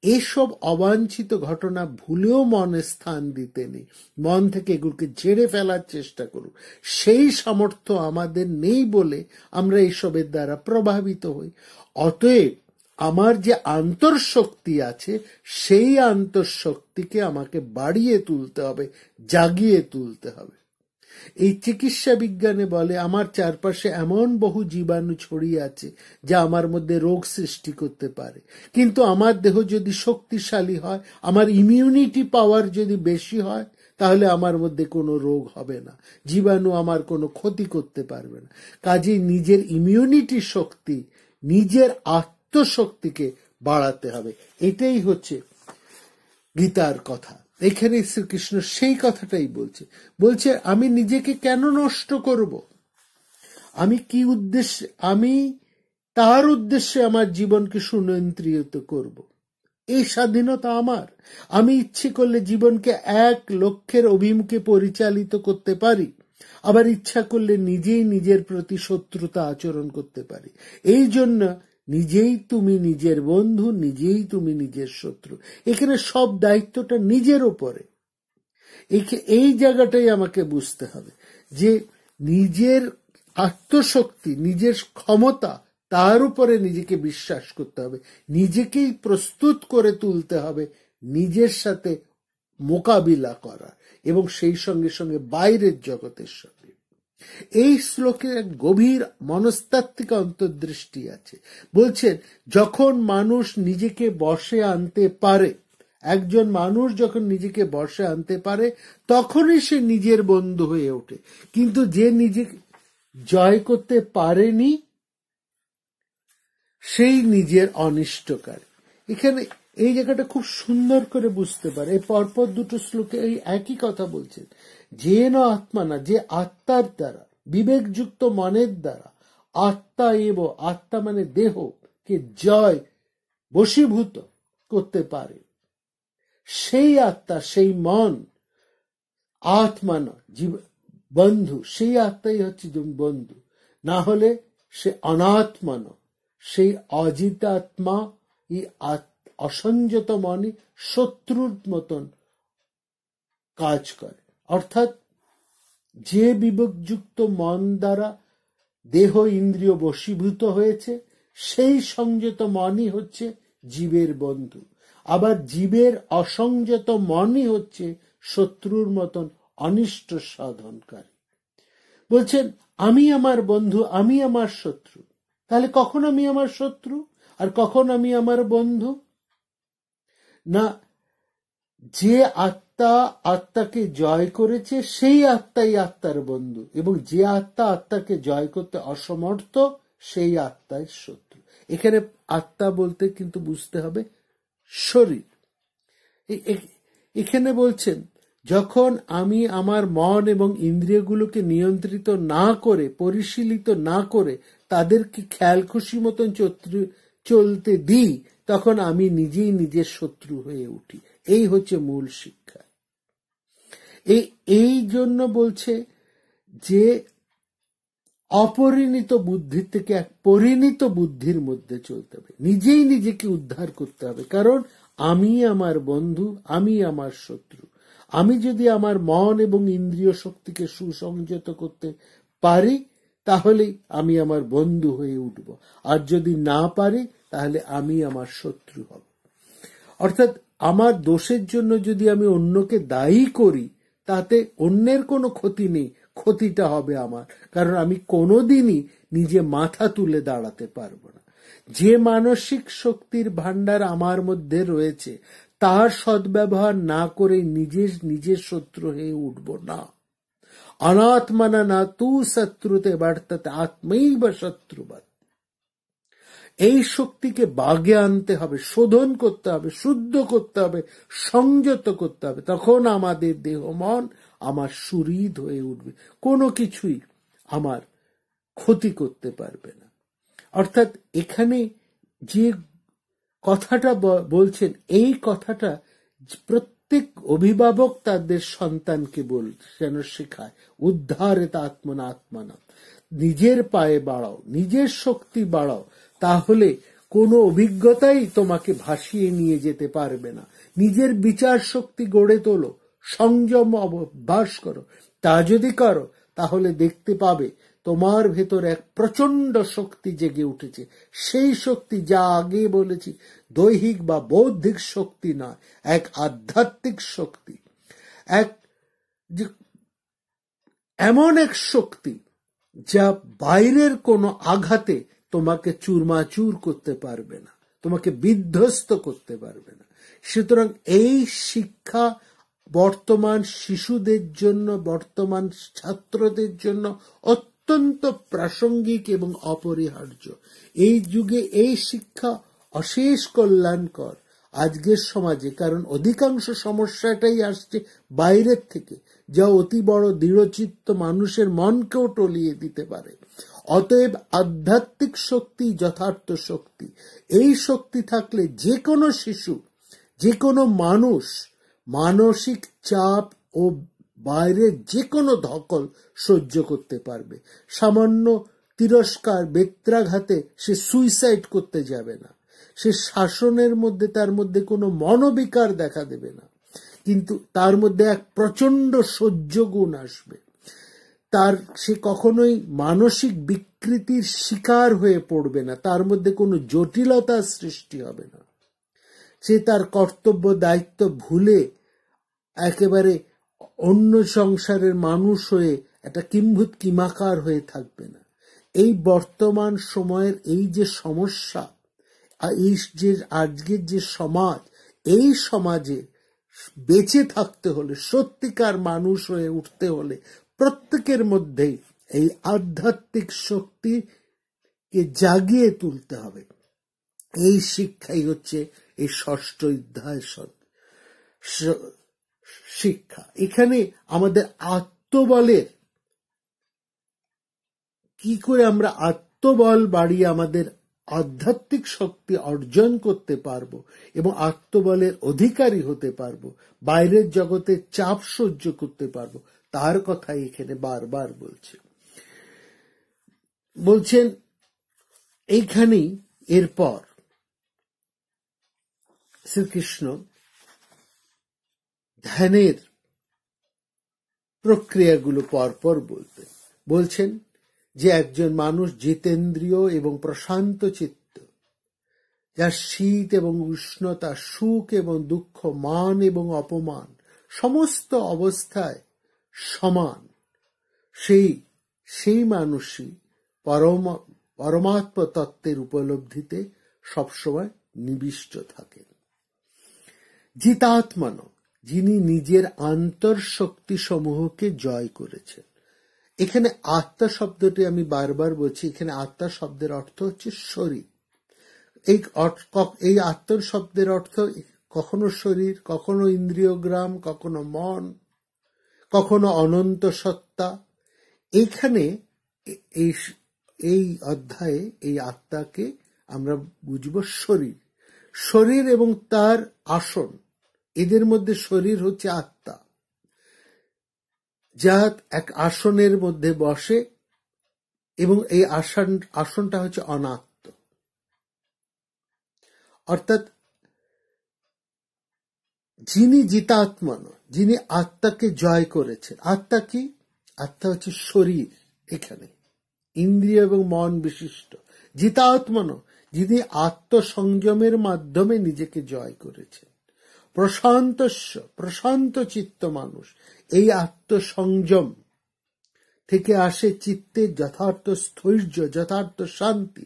এসব অবাঞ্ছিত ঘটনা ভুলেও মনে স্থান দিতে নেই, মন থেকে এগুলোকে ঝেড়ে ফেলার চেষ্টা করুন। সেই সামর্থ্য আমাদের নেই বলে আমরা এসবের দ্বারা প্রভাবিত হই। অতএব আমার যে আন্তঃশক্তি আছে, সেই আন্তঃশক্তিকে আমাকে বাড়িয়ে তুলতে হবে, জাগিয়ে তুলতে হবে। এই চিকিৎসা বিজ্ঞানে বলে আমার চারপাশে এমন বহু জীবাণু ছড়িয়ে আছে যা আমার মধ্যে রোগ সৃষ্টি করতে পারে, কিন্তু আমার দেহ যদি শক্তিশালী হয়, আমার ইমিউনিটি পাওয়ার যদি বেশি হয়, তাহলে আমার মধ্যে কোনো রোগ হবে না, জীবাণু আমার কোনো ক্ষতি করতে পারবে না। কাজেই নিজের ইমিউনিটি শক্তি, নিজের আত্মশক্তিকে বাড়াতে হবে। এটাই হচ্ছে গীতার কথা। এখানে শ্রীকৃষ্ণ সেই কথাটাই বলছে আমি নিজেকে কেন নষ্ট করব? আমি কি উদ্দেশ্যে, আমি তার উদ্দেশ্যে আমার জীবনকে সুনিয়ন্ত্রিত করব। এই স্বাধীনতা আমার। আমি ইচ্ছে করলে জীবনকে এক লক্ষ্যের অভিমুখে পরিচালিত করতে পারি, আবার ইচ্ছা করলে নিজেই নিজের প্রতি শত্রুতা আচরণ করতে পারি। এই জন্য নিজেই তুমি নিজের বন্ধু, নিজেই তুমি নিজের শত্রু। এখানে সব দায়িত্বটা নিজের ওপরে। এই জায়গাটাই আমাকে বুঝতে হবে যে নিজের আত্মশক্তি, নিজের ক্ষমতা, তার উপরে নিজেকে বিশ্বাস করতে হবে, নিজেকেই প্রস্তুত করে তুলতে হবে নিজের সাথে মোকাবিলা করা এবং সেই সঙ্গে সঙ্গে বাইরের জগতের সঙ্গে। এই শ্লোকে এক গভীর মনস্তাত্ত্বিক অন্তর্দৃষ্টি আছে। বলছেন যখন মানুষ নিজেকে বশে আনতে পারে, একজন মানুষ যখন নিজেকে বশে আনতে পারে তখনই সে নিজের বন্ধু হয়ে ওঠে। কিন্তু যে নিজেকে জয় করতে পারেনি সেই নিজের অনিষ্টকারী। এখানে এই জায়গাটা খুব সুন্দর করে বুঝতে পারে। এই পরপর দুটো শ্লোকে এই একই কথা বলছেন। যে না আত্মা, না যে আত্মার দ্বারা, বিবেকযুক্ত মনের দ্বারা আত্মা আত্মা মানে দেহকে জয়, বশীভূত করতে পারে, সেই আত্মা, সেই মন আত্মা নয়, বন্ধু, সেই আত্মাই হচ্ছে বন্ধু। না হলে সে অনাত্মা নয়, সেই অজিতাত্মা, এই অসংযত মনই শত্রুর মতন কাজ করে। অর্থাৎ যে বিবেকযুক্ত মন দ্বারা দেহ ইন্দ্রিয় বশীভূত হয়েছে, সেই সংযত মনই হচ্ছে জীবের বন্ধু। আবার জীবের অসংযত মনই হচ্ছে শত্রুর মতন অনিষ্ট সাধনকারী। বলছেন আমি আমার বন্ধু, আমি আমার শত্রু। তাহলে কখন আমি আমার শত্রু আর কখন আমি আমার বন্ধু? না, যে আত্মা আত্মাকে জয় করেছে সেই আত্মাই আত্মার বন্ধু, এবং যে আত্মা আত্মাকে জয় করতে অসমর্থ সেই আত্মাই শত্রু। এখানে আত্মা বলতে কিন্তু বুঝতে হবে শরীর। এখানে বলছেন যখন আমি আমার মন এবং ইন্দ্রিয়গুলোকে নিয়ন্ত্রিত না করে, পরিশীলিত না করে তাদেরকে খেয়াল খুশি মতন চলতে দিই, তখন আমি নিজেই নিজের শত্রু হয়ে উঠি। এই হচ্ছে মূল শিক্ষা। এই জন্য বলছে যে অপরিণত বুদ্ধির থেকে এক পরিণত বুদ্ধির মধ্যে চলতে হবে, নিজেই নিজেকে উদ্ধার করতে হবে। কারণ আমি আমার বন্ধু, আমি আমার শত্রু। আমি যদি আমার মন এবং ইন্দ্রিয় শক্তিকে সুসংযত করতে পারি তাহলে আমি আমার বন্ধু হয়ে উঠব, আর যদি না পারি তাহলে আমি আমার শত্রু হব। অর্থাৎ আমার দোষের জন্য যদি আমি অন্যকে দায়ী করি তাতে অন্যের কোনো ক্ষতি নেই, ক্ষতিটা হবে আমার, কারণ আমি কোনোদিনই নিজে মাথা তুলে দাঁড়াতে পারবো না। যে মানসিক শক্তির ভান্ডার আমার মধ্যে রয়েছে তার সদ্ব্যবহার না করে নিজের শত্রু হয়ে উঠব না। অনাত্মনা না তু শত্রুতে বর্ততে আত্মৈব শত্রুবৎ। এই শক্তিকে বাগে আনতে হবে, শোধন করতে হবে, শুদ্ধ করতে হবে, সংযত করতে হবে। তখন আমাদের দেহ মন আমার সুহৃদ হয়ে উঠবে, কোনো কিছুই আমার ক্ষতি করতে পারবে না। অর্থাৎ এখানে যে কথাটা বলছেন, এই কথাটা প্রত্যেক অভিভাবক তাদের সন্তানকে যেন শেখায়। উদ্ধারেত আত্মনা আত্মানা, নিজের পায়ে বাড়াও, নিজের শক্তি বাড়াও, তাহলে কোনো অভিজ্ঞতাই তোমাকে ভাসিয়ে নিয়ে যেতে পারবে না। নিজের বিচার শক্তি গড়ে তোলো, সংযম অভ্যাস করো। তা যদি করো তাহলে দেখতে পাবে তোমার ভেতর এক প্রচন্ড শক্তি জেগে উঠেছে। সেই শক্তি, যা আগে বলেছি, দৈহিক বা বৌদ্ধিক শক্তি নয়, এক আধ্যাত্মিক শক্তি, এমন এক শক্তি যা বাইরের কোনো আঘাতে তোমাকে চুরমাচুর করতে পারবে না, তোমাকে বিধ্বস্ত করতে পারবে না। সুতরাং এই শিক্ষা বর্তমান শিশুদের জন্য, বর্তমান ছাত্রদের জন্য অত্যন্ত প্রাসঙ্গিক এবং অপরিহার্য। এই যুগে এই শিক্ষা অশেষ কল্যাণকর আজকের সমাজে, কারণ অধিকাংশ সমস্যাটাই আসছে বাইরের থেকে, যা অতি বড় দৃঢ়চিত্ত মানুষের মনকেও টলিয়ে দিতে পারে। অতএব আধ্যাত্মিক শক্তি যথার্থ শক্তি। এই শক্তি থাকলে যে কোনো শিশু, যে কোনো মানুষ মানসিক চাপ ও বাইরের যে কোনো ধকল সহ্য করতে পারবে। সামান্য তিরস্কার, বেত্রাঘাতে সে সুইসাইড করতে যাবে না, সে শাসনের মধ্যে তার মধ্যে কোনো মনোবিকার দেখা দেবে না, কিন্তু তার মধ্যে এক প্রচন্ড সহ্য গুণ আসবে। সে কখনোই মানসিক বিকৃতির শিকার হয়ে পড়বে না, তার মধ্যে কোনো জটিলতার সৃষ্টি হবে না। সে তার কর্তব্য দায়িত্ব ভুলে একেবারে অন্য সংসারের মানুষ হয়ে একটা কিম্ভূত কিমাকার হয়ে থাকবে না। এই বর্তমান সময়ের এই যে সমস্যা, এই যে আজকের যে সমাজ, এই সমাজে বেঁচে থাকতে হলে, সত্যিকার মানুষ হয়ে উঠতে হলে প্রত্যেকের মধ্যেই এই আধ্যাত্মিক শক্তিকে জাগিয়ে তুলতে হবে। এই শিক্ষাই হচ্ছে এই ষষ্ঠ অধ্যায় শিক্ষা। এখানে আমাদের আত্মবলের, কি করে আমরা আত্মবল বাড়িয়ে আমাদের আধ্যাত্মিক শক্তি অর্জন করতে পারবো এবং আত্মবলের অধিকারী হতে পারবো, বাইরের জগতে চাপ সহ্য করতে পারবো, তার কথাই এখানে বারবার বলছেন। এইখানেই এরপর শ্রীকৃষ্ণ ধ্যানের প্রক্রিয়াগুলো পরপর বলছেন যে একজন মানুষ জিতেন্দ্রিয় এবং প্রশান্ত চিত্ত, যার শীত এবং উষ্ণতা, সুখ এবং দুঃখ, মান এবং অপমান সমস্ত অবস্থায় সমান, সেই মানুষই পরমাত্মা তত্ত্বের উপলব্ধিতে সবসময় নিবিষ্ট থাকেন। জিতাত্মন, যিনি নিজের আন্তঃশক্তি সমূহকে জয় করেছেন। এখানে আত্মা শব্দটি আমি বারবার বলছি, এখানে আত্মা শব্দের অর্থ হচ্ছে শরীর। এই আত্মা শব্দের অর্থ কখনো শরীর, কখনো ইন্দ্রিয়গ্রাম, কখনো মন, কখনো অনন্ত সত্তা। এখানে এই অধ্যায়ে এই আত্মাকে আমরা বুঝব শরীর। শরীর এবং তার আসন, এদের মধ্যে শরীর হচ্ছে আত্মা, যা এক আসনের মধ্যে বসে এবং এই আসনটা হচ্ছে অনাত্ম। অর্থাৎ যিনি জিতাত্মন, যিনি আত্মাকে জয় করেছেন। আত্মা কি? আত্মা হচ্ছে শরীর, এখানে ইন্দ্রিয় এবং মন বিশিষ্ট। জিতাত্মন, যিনি আত্মসংযমের মাধ্যমে নিজেকে জয় করেছেন। প্রশান্ত চিত্ত মানুষ, এই আত্মসংযম থেকে আসে চিত্তের যথার্থ স্থৈর্য, যথার্থ শান্তি।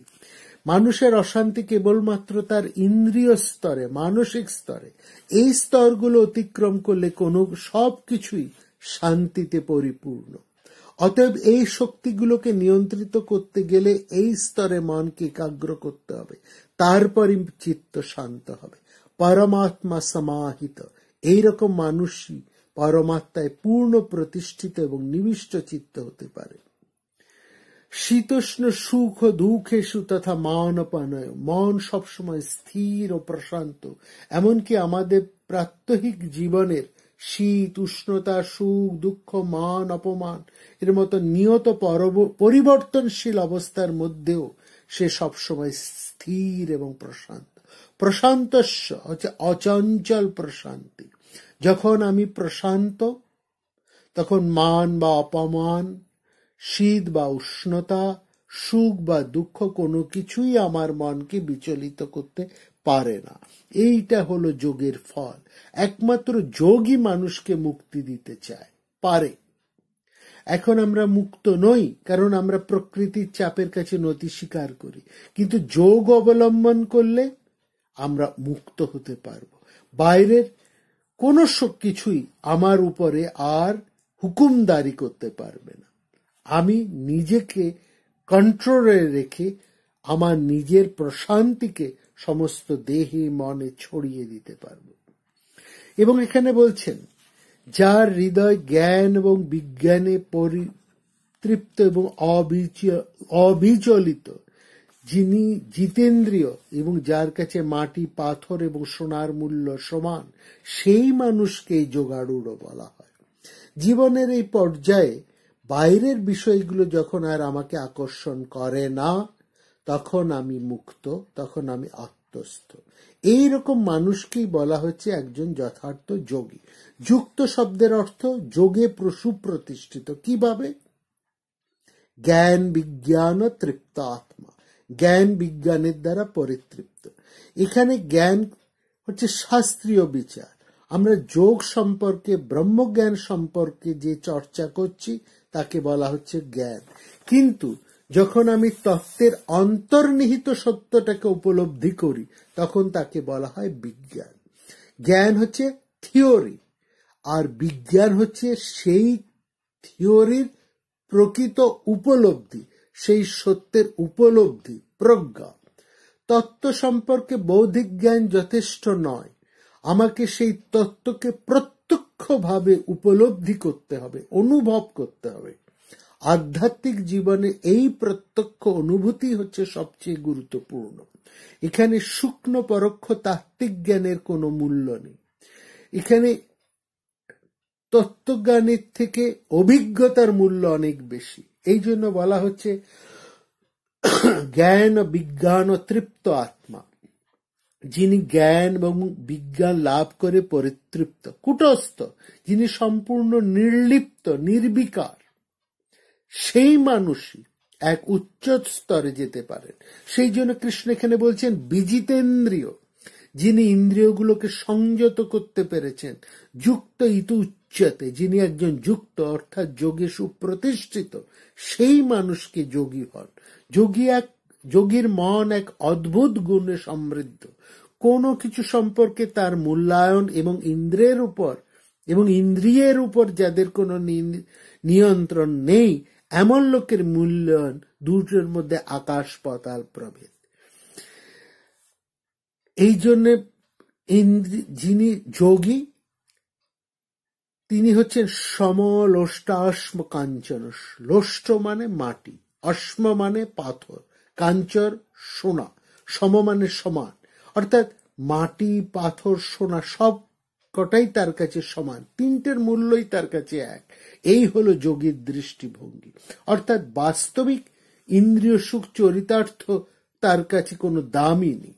মানুষের অশান্তি কেবলমাত্র তার ইন্দ্রিয় স্তরে, মানসিক স্তরে। এই স্তরগুলো অতিক্রম করলে সবকিছুই শান্তিতে পরিপূর্ণ। অতএব এই শক্তিগুলোকে নিয়ন্ত্রিত করতে গেলে এই স্তরে মনকে একাগ্র করতে হবে, তারপরই চিত্ত শান্ত হবে। পরমাত্মা সমাহিত, এইরকম মানুষই পরমাত্মায় পূর্ণ প্রতিষ্ঠিত এবং নিবিষ্ট চিত্ত হতে পারে। শীতোষ্ণ সুখ দুঃখেষু তথা মানপানয়, মন সবসময় স্থির ও প্রশান্ত। এমনকি আমাদের প্রাত্যহিক জীবনের শীত, উষ্ণতা, সুখ, দুঃখ, মান, অপমান এর মতো নিয়ত পরিবর্তনশীল অবস্থার মধ্যেও সে সবসময় স্থির এবং প্রশান্ত। প্রশান্তস্য হচ্ছে অচঞ্চল প্রশান্তি। যখন আমি প্রশান্ত, তখন মান বা অপমান, শীত বা উষ্ণতা, সুখ বা দুঃখ কোনো কিছুই আমার মনকে বিচলিত করতে পারে না। এইটা হলো যোগের ফল। একমাত্র যোগই মানুষকে মুক্তি দিতে পারে। এখন আমরা মুক্ত নই, কারণ আমরা প্রকৃতির চাপের কাছে নতি স্বীকার করি, কিন্তু যোগ অবলম্বন করলে আমরা মুক্ত হতে পারবো। বাইরের কোনো কিছুই আমার উপরে আর হুকুমদারি করতে পারবে না। আমি নিজেকে কন্ট্রোলে রেখে আমার নিজের প্রশান্তিকে সমস্ত দেহে মনে ছড়িয়ে দিতে পারব। এবং এখানে বলছেন, যার হৃদয় জ্ঞান এবং বিজ্ঞানে পরিতৃপ্ত এবং অবিচলিত, যিনি জিতেন্দ্রিয় এবং যার কাছে মাটি, পাথর এবং সোনার মূল্য সমান, সেই মানুষকেই যোগারূঢ় বলা হয়। জীবনের এই পর্যায়ে বাইরের বিষয়গুলো যখন আর আমাকে আকর্ষণ করে না, তখন আমি মুক্ত, তখন আমি আত্মস্থ। এইরকম মানুষকেই বলা হচ্ছে একজন যথার্থ যোগী। যুক্ত শব্দের অর্থ যোগে সুপ্রতিষ্ঠিত। কিভাবে? জ্ঞান বিজ্ঞান তৃপ্ত আত্মা, জ্ঞান বিজ্ঞানের দ্বারা পরিতৃপ্ত। এখানে জ্ঞান হচ্ছে শাস্ত্রীয় বিচার। আমরা যোগ সম্পর্কে, ব্রহ্মজ্ঞান সম্পর্কে যে চর্চা করছি তাকে বলা হচ্ছে জ্ঞান। কিন্তু যখন আমি তত্ত্বের অন্তর্নিহিত সত্যটাকে উপলব্ধি করি, তখন তাকে বলা হয় বিজ্ঞান। জ্ঞান হচ্ছে থিওরি, আর বিজ্ঞান হচ্ছে সেই থিওরির প্রকৃত উপলব্ধি, সেই সত্যের উপলব্ধি, প্রজ্ঞা। তত্ত্ব সম্পর্কে বৌদ্ধিক জ্ঞান যথেষ্ট নয়, আমাকে সেই তত্ত্বকে প্রত্যক্ষভাবে উপলব্ধি করতে হবে, অনুভব করতে হবে। আধ্যাত্মিক জীবনে এই প্রত্যক্ষ অনুভূতি হচ্ছে সবচেয়ে গুরুত্বপূর্ণ। এখানে সূক্ষ্ম পরোক্ষ তাত্ত্বিক জ্ঞানের কোনো মূল্য নেই। এখানে তত্ত্বজ্ঞানের থেকে অভিজ্ঞতার মূল্য অনেক বেশি। এই জন্য বলা হচ্ছে জ্ঞান বিজ্ঞান ও তৃপ্ত আত্মা। যিনি জ্ঞান এবং বিজ্ঞান লাভ করে পরিতৃপ্ত, কুটস্থ, যিনি সম্পূর্ণ নির্লিপ্ত, নির্বিকার, সেই মানুষই এক উচ্চ স্তরে যেতে পারেন। সেই জন্য কৃষ্ণ এখানে বলছেন বিজিতেন্দ্রিয়, যিনি ইন্দ্রিয়গুলোকে সংযত করতে পেরেছেন। যুক্ত ইতু উচ্চতে, যিনি একজন যুক্ত অর্থাৎ যোগে সুপ্রতিষ্ঠিত, সেই মানুষকে যোগী হন। যোগীর মন এক অদ্ভুত গুণে সমৃদ্ধ। কোনো কিছু সম্পর্কে তার মূল্যায়ন এবং ইন্দ্রিয়ের উপর যাদের কোনো নিয়ন্ত্রণ নেই, এমন লোকের মূল্যায়ন দুটোর মধ্যে আকাশ পাতাল প্রভেদ। এই জন্য যিনি যোগী, তিনি হচ্ছেন সমলোষ্টাশ্ম কাঞ্চন। লোষ্ট মানে মাটি, অশ্ম মানে পাথর, কাঞ্চর সোনা, সম মানে সমান, অর্থাৎ মাটি, পাথর, সোনা সব কটাই তার কাছে সমান, তিনটের মূল্যই তার কাছে এক। এই হলো যোগীর দৃষ্টিভঙ্গি। অর্থাৎ বাস্তবিক ইন্দ্রিয় সুখ, চরিতার্থ তার কাছে কোনো দামই নেই।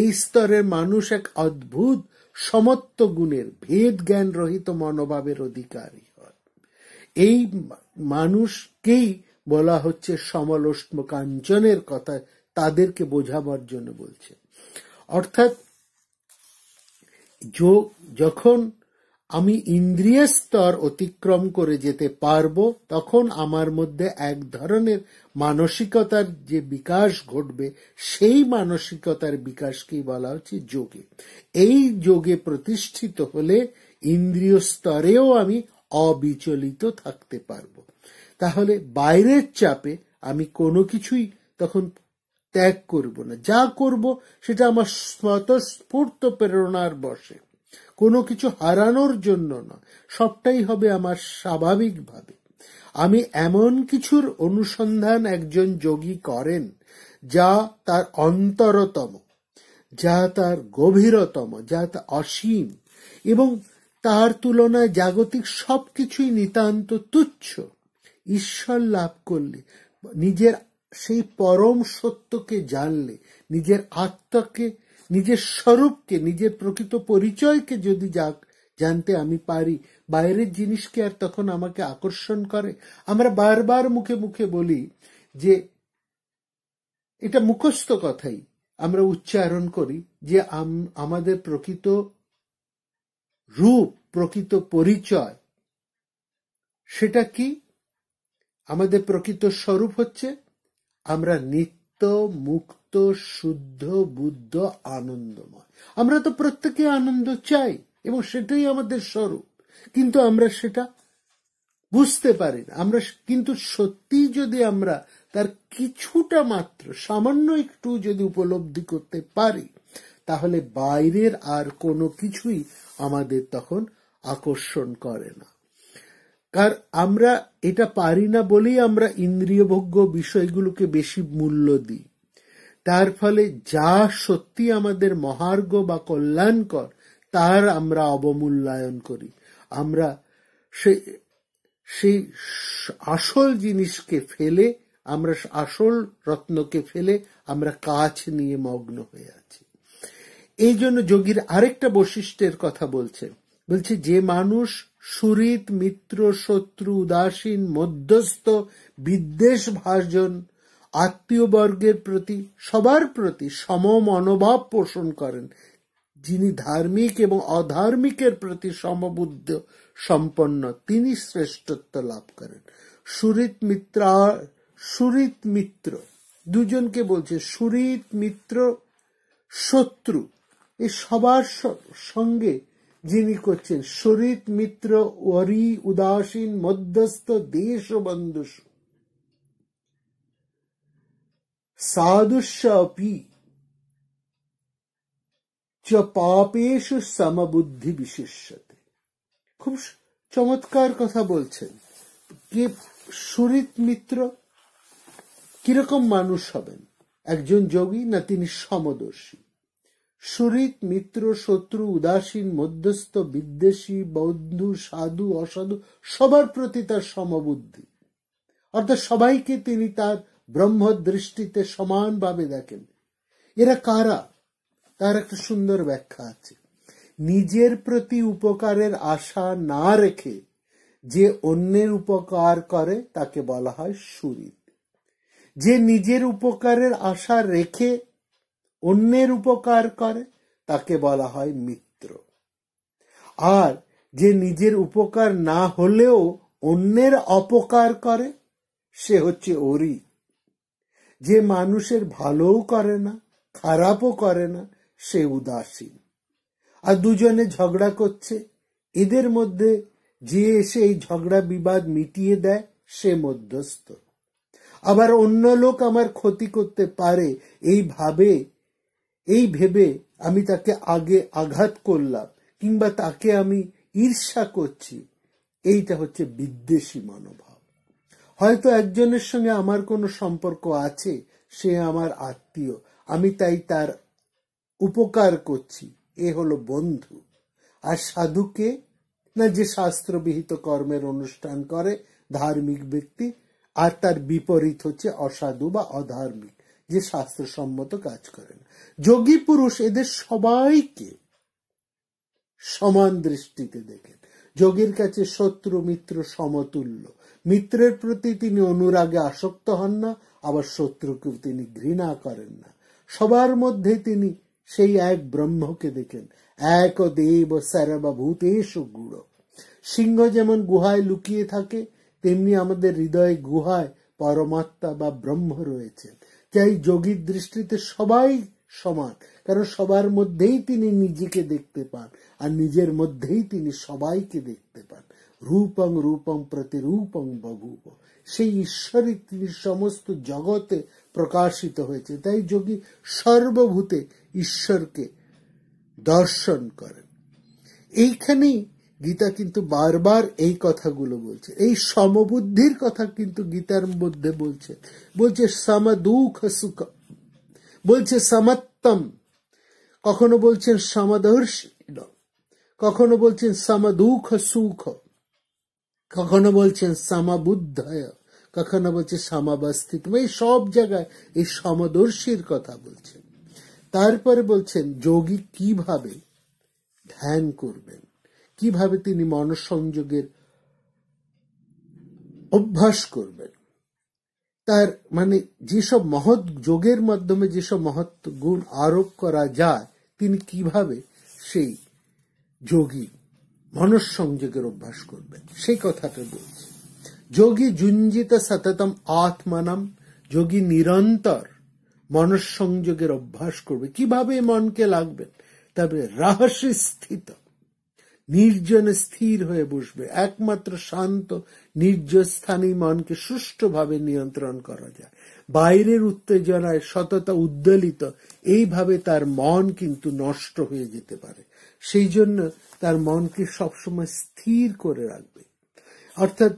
এই স্তরের মানুষ এক অদ্ভুত সমত্ব গুণের, ভেদ জ্ঞান রহিত মনোভাবের অধিকারী হয়। এই মানুষকেই বলা হচ্ছে সমলোষ্ম কাঞ্চনের কথা, তাদেরকে বোঝাবার জন্য বলছে। অর্থাৎ যখন আমি ইন্দ্রিয় স্তর অতিক্রম করে যেতে পারবো, তখন আমার মধ্যে এক ধরনের মানসিকতার যে বিকাশ ঘটবে, সেই মানসিকতার বিকাশকেই বলা হচ্ছে যোগে। এই যোগে প্রতিষ্ঠিত হলে ইন্দ্রিয় স্তরেও আমি অবিচলিত থাকতে পারবো। তাহলে বাইরের চাপে আমি কোনো কিছুই তখন ত্যাগ করব না। যা করব সেটা আমার স্বতঃস্ফূর্ত প্রেরণার বশে, কোনো কিছু হারানোর জন্য নয়, সবটাই হবে আমার স্বাভাবিকভাবে। আমি এমন কিছুর অনুসন্ধান একজন যোগী করেন যা তার অন্তরতম, যা তার গভীরতম, যা তার অসীম, এবং তার তুলনায় জাগতিক সবকিছুই নিতান্ত তুচ্ছ। ঈশ্বর লাভ করলে, নিজের সেই পরম সত্যকে জানলে, নিজের আত্মাকে, নিজের স্বরূপকে, নিজের প্রকৃত পরিচয়কে যদি জানতে আমি পারি, বাইরের জিনিসকে আর তখন আমাকে আকর্ষণ করে। আমরা বারবার মুখে মুখে বলি যে, এটা মুখস্থ কথাই আমরা উচ্চারণ করি যে আমাদের প্রকৃত রূপ, প্রকৃত পরিচয় সেটা কি? আমাদের প্রকৃত স্বরূপ হচ্ছে আমরা নিত্য মুক্ত শুদ্ধ বুদ্ধ আনন্দময়। আমরা তো প্রত্যেকে আনন্দ চাই এবং সেটাই আমাদের স্বরূপ, কিন্তু আমরা সেটা বুঝতে পারি না। আমরা কিন্তু সত্যি যদি আমরা তার কিছুটা মাত্র, সামান্য একটু যদি উপলব্ধি করতে পারি, তাহলে বাইরের আর কোনো কিছুই আমাদের তখন আকর্ষণ করে না। কারণ আমরা এটা পারি না বলেই আমরা ইন্দ্রিয়ভোগ্য বিষয়গুলোকে বেশি মূল্য দিই। তার ফলে যা সত্যি আমাদের মহার্ঘ বা কল্যাণকর, তার আমরা অবমূল্যায়ন করি। আমরা সেই আসল জিনিসকে ফেলে, আমরা আসল রত্নকে ফেলে আমরা কাছ নিয়ে মগ্ন হয়ে আছি। এই জন্য যোগীর আরেকটা বৈশিষ্ট্যের কথা বলছে যে মানুষ সুহৃদ, মিত্র, শত্রু, উদাসীন, মধ্যস্থ, বিদ্বেষ ভাজন, আত্মীয়বর্গের প্রতি, সবার প্রতি সম মনোভাব পোষণ করেন, যিনি ধার্মিক এবং অধার্মিকের প্রতি সমবুদ্ধ সম্পন্ন, তিনি শ্রেষ্ঠত্ব লাভ করেন। সুহৃদ মিত্র দুজনকে বলছে, সুহৃদ মিত্র শত্রু, এই সবার সঙ্গে যিনি করছেন। সুহৃদ মিত্র ওরি উদাসীন মধ্যস্থ দেশ বন্ধুষু সাধুষ্যপি চ পাপেষু সমবুদ্ধি বিশিষ্যতে। খুব চমৎকার কথা বলছেন যে সুহৃদ মিত্র কিরকম মানুষ হবেন। একজন যোগী না, তিনি সমদর্শী। সুহৃদ মিত্র শত্রু উদাসীন মধ্যস্থ বিদ্বেষী বন্ধু সাধু অসাধু সবার প্রতি তার সমবুদ্ধি, অর্থাৎ সবাইকে তিনি তার ব্রহ্ম দৃষ্টিতে সমানভাবে দেখেন। এরা কারা? তার একটা সুন্দর ব্যাখ্যা আছে। নিজের প্রতি উপকারের আশা না রেখে যে অন্যের উপকার করে তাকে বলা হয় সুহৃদ। যে নিজের উপকারের আশা রেখে অন্যের উপকার করে তাকে বলা হয় মিত্র। আর যে নিজের উপকার না হলেও অন্যের অপকার করে সে হচ্ছে ওরি। যে মানুষের ভালোও করে না খারাপও করে না সে উদাসীন। আর দুজনে ঝগড়া করছে, এদের মধ্যে যে এসে এই ঝগড়া বিবাদ মিটিয়ে দেয় সে মধ্যস্থ। আবার অন্য লোক আমার ক্ষতি করতে পারে এই ভেবে আমি তাকে আগে আঘাত করলাম কিংবা তাকে আমি ঈর্ষা করছি, এইটা হচ্ছে বিদ্বেষী মনোভাব। হয়তো একজনের সঙ্গে আমার কোনো সম্পর্ক আছে, সে আমার আত্মীয়, আমি তাই তার উপকার করছি, এ হলো বন্ধু। আর সাধুকে না, যে শাস্ত্রবিহিত কর্মের অনুষ্ঠান করে, ধার্মিক ব্যক্তি। আর তার বিপরীত হচ্ছে অসাধু বা অধার্মিক, যে শাস্ত্রসম্মত কাজ করে না। যোগী পুরুষ এদের সবাইকে সমান দৃষ্টিতে দেখেন। যোগীর কাছে শত্রু মিত্র সমতুল্য। মিত্রের প্রতি তিনি অনুরাগে আসক্ত হন না, আবার শত্রুকেও তিনি ঘৃণা করেন না। সবার মধ্যে তিনি সেই এক ব্রহ্মকে দেখেন। এক দেব সর্বভূতেষু গূঢ়। সিংহ যেমন গুহায় লুকিয়ে থাকে, তেমনি আমাদের হৃদয় গুহায় পরমাত্মা বা ব্রহ্ম রয়েছেন। তাই যোগীর দৃষ্টিতে সবাই সমান, কারণ সবার মধ্যেই তিনি নিজেকে দেখতে পান, আর নিজের মধ্যেই তিনি সবাইকে দেখতে পান। রূপং রূপং প্রতিরূপং বভূব, সেই ঈশ্বরই তিনি সমস্ত জগতে প্রকাশিত হয়েছে। তাই যোগী সর্বভূতে ঈশ্বরকে দর্শন করেন। এইখানেই গীতা কিন্তু বারবার এই কথাগুলো বলছে। এই সমবুদ্ধির কথা কিন্তু গীতার মধ্যে বলছে সম দুঃখ সুখ, বলছে সমত্তম, কখনো বলছেন সমদর্শী, কখনো বলছেন সম দুঃখ সুখ, কখনো বলছেন সমবুদ্ধয়, কখনো বলছে সমবস্থিত। এই সব জায়গায় এই সমদর্শীর কথা বলছেন। তারপরে বলছেন যোগী কিভাবে ধ্যান করবেন, কিভাবে তিনি মনঃসংযোগের অভ্যাস করবেন। তার মানে যেসব মহৎ যোগের মাধ্যমে যেসব মহৎ গুণ আরোপ করা যায়, তিনি কিভাবে সেই যোগী মনঃসংযোগের অভ্যাস করবেন সেই কথাটা বলছে। যোগী যুঞ্জিত সততম আত্মানম, যোগী নিরন্তর মনঃসংযোগের অভ্যাস করবে। কিভাবে মনকে লাগবেন? তারপরে রহস্য স্থিত, নির্জনে স্থির হয়ে বসবে। একমাত্র শান্ত নির্জন স্থানেই মনকে সুষ্ঠুভাবে নিয়ন্ত্রণ করা যায়। বাইরের উত্তেজনায় সততা উদ্বেলিত এইভাবে তার মন কিন্তু নষ্ট হয়ে যেতে পারে। সেই জন্য তার মনকে সবসময় স্থির করে রাখবে। অর্থাৎ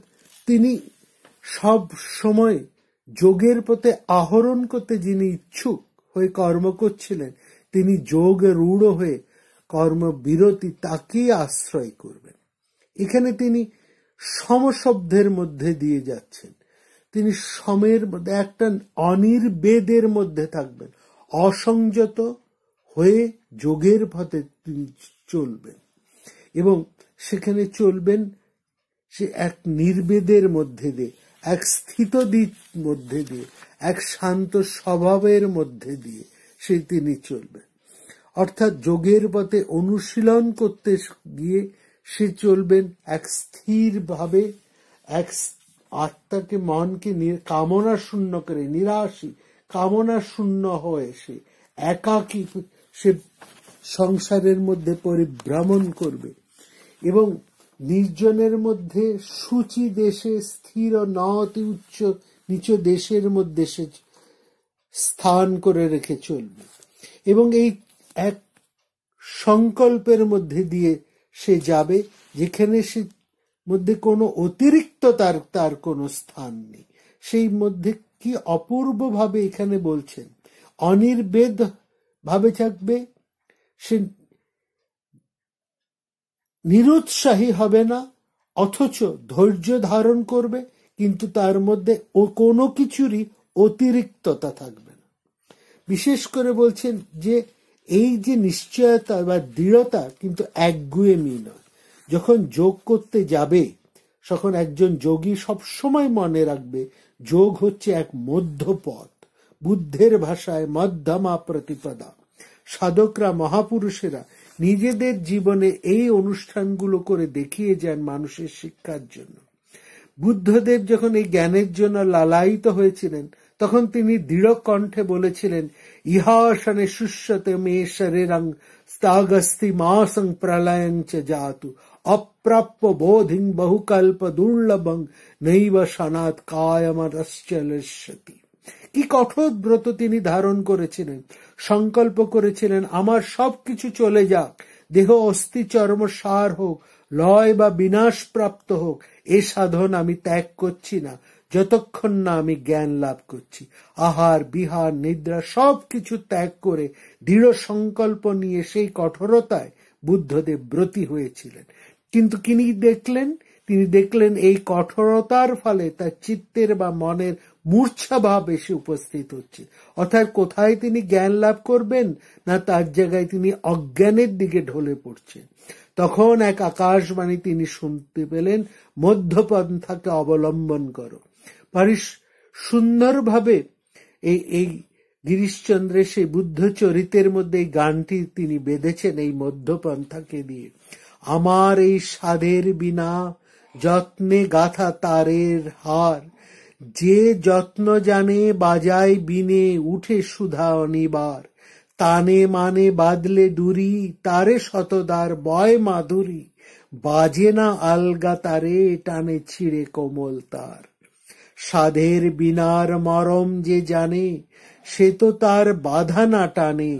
তিনি সব সময় যোগের পথে আহরণ করতে যিনি ইচ্ছুক হয়ে কর্ম করছিলেন, তিনি যোগে রূঢ় হয়ে কর্মবিরতি তাকেই আশ্রয় করবেন। এখানে তিনি সমশব্দের মধ্যে দিয়ে যাচ্ছেন, তিনি সমের মধ্যে একটা অনির্বেদের মধ্যে থাকবেন, অসংযত হয়ে যোগের পথে তিনি চলবেন এবং সেখানে চলবেন সে এক নির্বেদের মধ্যে দিয়ে, এক স্থিতদির মধ্যে দিয়ে, এক শান্ত স্বভাবের মধ্যে দিয়ে তিনি চলবেন। অর্থাৎ যোগের পথে অনুশীলন করতে গিয়ে সে চলবেন এক স্থির ভাবে, এক আত্মাকে মনকে কামনা শূন্য করে, নিরাশী কামনা শূন্য হয়ে সে একাকী সে সংসারের মধ্যে পরিভ্রমণ করবে এবং নির্জনের মধ্যে সূচি দেশে স্থির ন অতি উচ্চ নিচ দেশের মধ্যে সে স্থান করে রেখে চলবে এবং এই এক সংকল্পের মধ্যে দিয়ে সে যাবে যেখানে সে মধ্যে কোনো অতিরিক্ত তার কোনো স্থান নেই। সেই মধ্যে কি অপূর্ব ভাবে এখানে বলছেন, অনির্বেদ ভাবে থাকবে, সে নিরুৎসাহী হবে না, অথচ ধৈর্য ধারণ করবে, কিন্তু তার মধ্যে কোনো কিছুরই অতিরিক্ততা থাকবে না। বিশেষ করে বলছেন যে এই যে নিশ্চয়তা বা দৃঢ়তা কিন্তু একগুঁয়েমি নয়। যখন যোগ করতে যাবে তখন একজন যোগী সবসময় মনে রাখবে যোগ হচ্ছে এক মধ্যপথ, বুদ্ধের ভাষায় মধ্যমা প্রতিপদা। সাধকরা, মহাপুরুষেরা নিজেদের জীবনে এই অনুষ্ঠানগুলো করে দেখিয়ে যান মানুষের শিক্ষার জন্য। বুদ্ধদেব যখন এই জ্ঞানের জন্য লালায়িত হয়েছিলেন তখন তিনি দৃঢ় কণ্ঠে বলেছিলেন, ইহাসনে শুষ্যতে মে শরীরং স্তাগস্তি মাসং প্রলয়ং চ জাতু অপ্রাপ্য বোধিং বহুকল্প দুর্লভং নৈব সনাৎ কায়মরশ্চলস্যতি। কি কঠোর ব্রত তিনি ধারণ করেছিলেন, সংকল্প করেছিলেন আমার সবকিছু চলে যাক, দেহ অস্থি চর্ম সার হোক, লয় বা বিনাশ প্রাপ্ত হোক, এ সাধন আমি ত্যাগ করছি না যতক্ষণ না আমি জ্ঞান লাভ করছি। আহার বিহার নিদ্রা সবকিছু ত্যাগ করে দৃঢ় সংকল্প নিয়ে সেই কঠোরতায় বুদ্ধদেব ব্রতী হয়েছিলেন। কিন্তু তিনি দেখলেন এই কঠোরতার ফলে তার চিত্তের বা মনের মূর্ছা ভাব এসে উপস্থিত হচ্ছে। অর্থাৎ কোথায় তিনি জ্ঞান লাভ করবেন না, তার জায়গায় তিনি অজ্ঞানের দিকে ঢলে পড়ছেন। তখন এক আকাশবাণী তিনি শুনতে পেলেন, মধ্যপন্থাকে অবলম্বন করো। সুন্দরভাবে এই গিরিশচন্দ্রের সেই বুদ্ধ চরিতের মধ্যে এই গানটি তিনি বেঁধেছেন এই মধ্যপন্থাকে দিয়ে। আমার এই সাধের বিনা যত্নে গাথা তারের হার, যে যত্ন জানে বাজায় বিনে উঠে সুধা অনিবার, তানে মানে বাদলে ডুরি তারে শতদার বয় মাধুরী, বাজে না আলগা তারে টানে ছিঁড়ে কোমল তার। সাধের বিনার মরম যে জানে সে তো তার বাধা না টানে,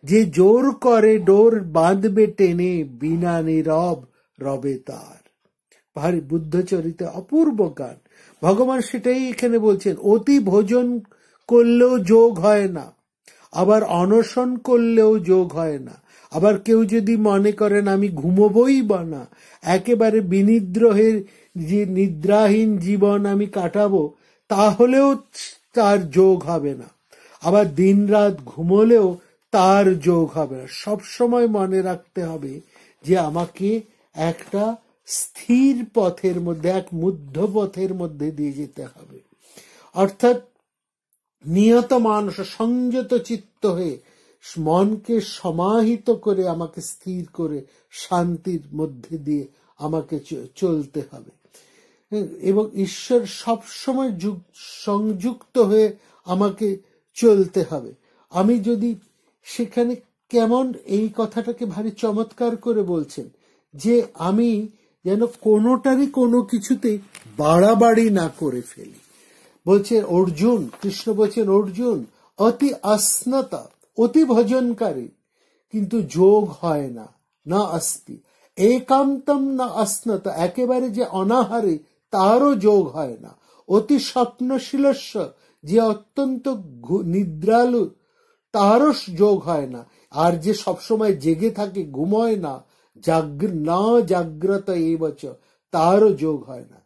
যে জোর করে ডোর বাঁধবে টেনে বিনা নীরব রবে তার। ভারী বুদ্ধচরিতে অপূর্ব গান। ভগবান সেটাই এখানে বলছেন, অতি ভোজন করলেও যোগ হয় না, আবার অনশন করলেও যোগ হয় না। আবার কেউ যদি মনে করেন আমি ঘুমোবই বা না, একেবারে বিনিদ্রহের যে নিদ্রাহীন জীবন আমি কাটাবো, তাহলেও তার যোগ হবে না। আবার দিনরাত ঘুমোলেও তার যোগ হবে না। সবসময় মনে রাখতে হবে যে আমাকে একটা স্থির পথের মধ্যে, এক মধ্যপথের মধ্যে দিয়ে যেতে হবে। অর্থাৎ নিয়ত মানস, সংযত চিত্ত হয়ে মনকে সমাহিত করে আমাকে স্থির করে শান্তির মধ্যে দিয়ে আমাকে চলতে হবে এবং ঈশ্বর সবসময় সংযুক্ত হয়ে আমাকে চলতে হবে। আমি যদি সেখানে কেমন এই কথাটাকে ভারী চমৎকার করে বলছেন যে আমি যেন কোনোটারই কোনো কিছুতে বাড়াবাড়ি না করে ফেলি। বলছেন অর্জুন, কৃষ্ণ বলছেন অর্জুন অতি আসনতা, অতি ভজনকারী কিন্তু যোগ হয় না, না আস্তি একান্তম না আসনতা, একেবারে যে অনাহারে তারও যোগ হয় না। অতি স্বপ্নশীলস্য, যে অত্যন্ত নিদ্রালু তারও যোগ হয় না। আর যে সবসময় জেগে থাকে, ঘুমোয় না, না জাগ্রত এই বছর, তারও যোগ হয় না।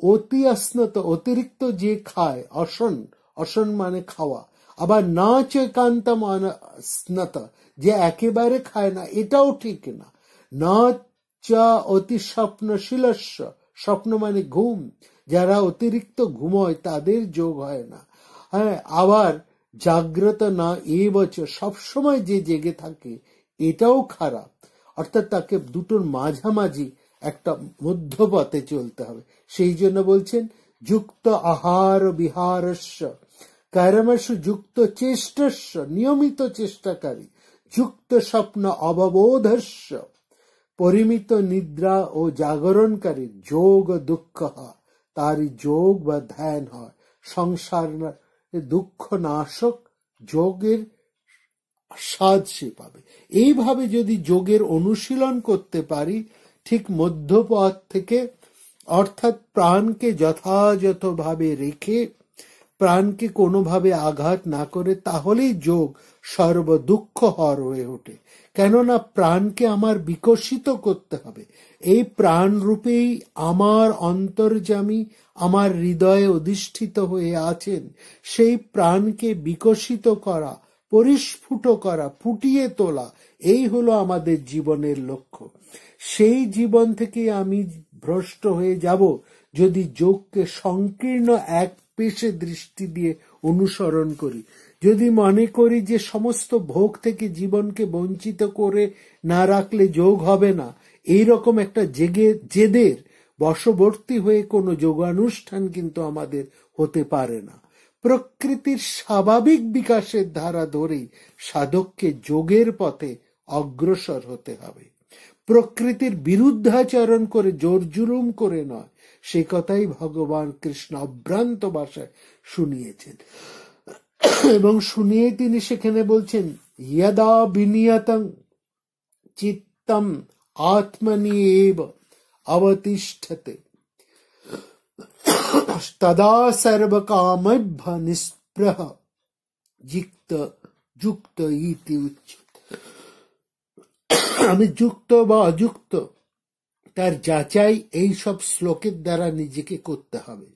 অতি অশ্নত অতিরিক্ত যে খায়, অসন, অসন মানে খাওয়া, আবার না চৈকান্তম অস্নত যে একেবারে খায় না, এটাও ঠিক না। না চা অতি স্বপ্নশীলস্য, স্বপ্ন মানে ঘুম, যারা অতিরিক্ত ঘুমোয় তাদের যোগ হয় না। হ্যাঁ, আবার জাগ্রত না এই বছর সবসময় যে জেগে থাকে এটাও খারাপ। অর্থাৎ তাকে দুটোর মাঝামাঝি একটা মধ্যপথে চলতে হবে। সেই জন্য বলছেন যুক্ত আহার বিহারস্য কর্মসু যুক্ত চেষ্টস্য, নিয়মিত চেষ্টাকারী, যুক্ত স্বপ্ন অববোধস্য, পরিমিত নিদ্রা ও জাগরণকারী, যোগ দুঃখ, তারই যোগ বা ধ্যান হয়। সংসার দুঃখ নাশক যোগের স্বাদ সে পাবে। এইভাবে যদি যোগের অনুশীলন করতে পারি ঠিক মধ্যপথ থেকে, অর্থাৎ প্রাণকে যথাযথভাবে রেখে, প্রাণকে কোনোভাবে আঘাত না করে, তাহলেই যোগ সর্বদুঃখ হর হয়ে ওঠে। কেননা প্রাণকে আমার বিকশিত করতে হবে। এই প্রাণ রূপেই আমার অন্তর্যামী আমার হৃদয়ে অধিষ্ঠিত হয়ে আছেন। সেই প্রাণকে বিকশিত করা, পরিস্ফুট করা, ফুটিয়ে তোলা, এই হলো আমাদের জীবনের লক্ষ্য। সেই জীবন থেকে আমি ভ্রষ্ট হয়ে যাব যদি যোগকে সংকীর্ণ এক পেশে দৃষ্টি দিয়ে অনুসরণ করি। যদি মনে করি যে সমস্ত ভোগ থেকে জীবনকে বঞ্চিত করে না রাখলে যোগ হবে না, এইরকম একটা জেদের বশবর্তী হয়ে কোনো যোগানুষ্ঠান কিন্তু আমাদের হতে পারে না। প্রকৃতির স্বাভাবিক বিকাশের ধারা ধরেই সাধককে যোগের পথে অগ্রসর হতে হবে। প্রকৃতির বিরুদ্ধাচরণ করে, জোর জুলুম করে নয়। সে কথাই ভগবান কৃষ্ণ অভ্রান্ত ভাষায় শুনিয়েছেন, এবং শুনিয়ে তিনি সেখানে বলছেন যদা বিনিয়তং চিত্তম আত্মনি এব অবতিষ্ঠতে তদা সর্বকামভ্য নিস্পৃহ যুক্ত ইতি উচ্যতে। আমি যুক্ত বা অযুক্ত তার যাচাই এই সব শ্লোকের দ্বারা নিজেকে করতে হবে।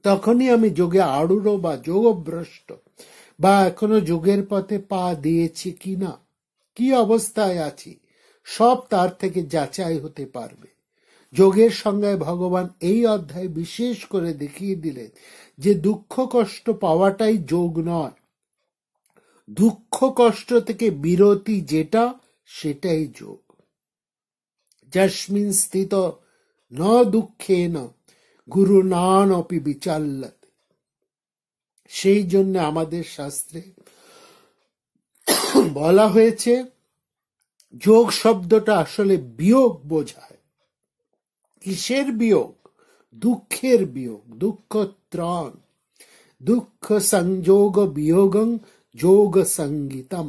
তখনই আমি যোগে আড়ুড়ো বা যোগভ্রষ্ট বা এখনো যোগের পথে পা দিয়েছি কিনা, কি অবস্থায় আছি, সব তার থেকে যাচাই হতে পারবে। যোগের সংজ্ঞায় ভগবান এই অধ্যায় বিশেষ করে দেখিয়ে দিলেন যে দুঃখ কষ্ট পাওয়াটাই যোগ নয়, দুঃখ কষ্ট থেকে বিরতি যেটা, সেটাই যোগ। যস্মিন স্থিত ন দুঃখেন গুরুণানপি বিচাল্যতে। সেই জন্য আমাদের শাস্ত্রে বলা হয়েছে যোগ শব্দটা আসলে বিয়োগ বোঝায়। কিসের বিয়োগ? দুঃখের বিয়োগ। দুঃখ ত্রাণ, দুঃখ সংযোগ বিয়োগং যোগ সঙ্গীতম।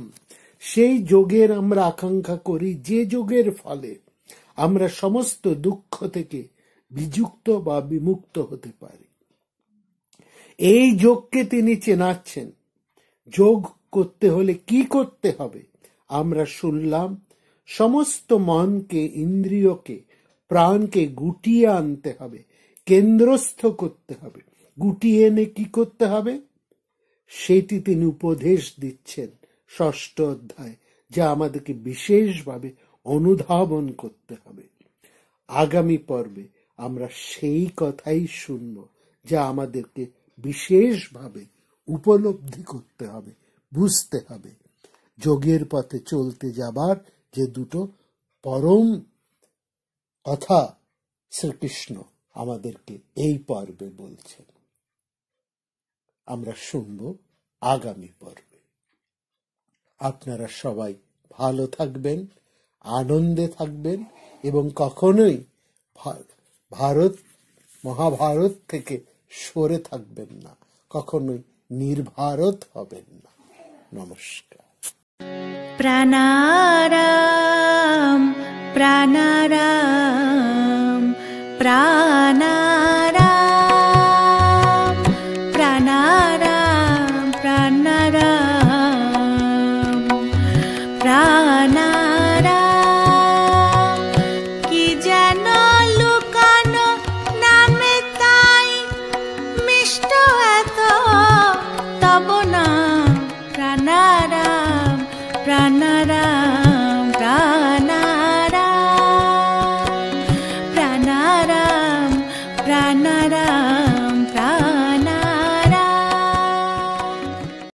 সেই যোগের আমরা আকাঙ্ক্ষা করি যে যোগের ফলে আমরা সমস্ত দুঃখ থেকে বিযুক্ত বা বিমুক্ত হতে পারি। এই যোগকে তিনি চেনাচ্ছেন। যোগ করতে হলে কি করতে হবে আমরা শুনলাম। সমস্ত মনকে, ইন্দ্রিয়কে, প্রাণকে গুটিয়ে আনতে হবে, কেন্দ্রস্থ করতে হবে। গুটিয়ে এনে কি করতে হবে সেটি তিনি উপদেশ দিচ্ছেন ষষ্ঠ অধ্যায়, যা আমাদেরকে বিশেষভাবে অনুধাবন করতে হবে। আগামী পর্বে আমরা সেই কথাই শুনব যা আমাদেরকে বিশেষভাবে উপলব্ধি করতে হবে, বুঝতে হবে। যোগের পথে চলতে যাবার যে দুটো পরম কথা শ্রীকৃষ্ণ আমাদেরকে এই পর্বে বলছেন, আমরা শুনব আগামী পর্বে। আপনারা সবাই ভালো থাকবেন, আনন্দে থাকবেন, এবং কখনোই ভারত মহাভারত থেকে সরে থাকবেন না, কখনোই নির্ভারত হবেন না। নমস্কার। প্রাণারাম প্রাণারাম প্রাণারাম প্রাণারাম প্রাণারাম প্রাণারাম কি যেন লুকা প্রাণারাম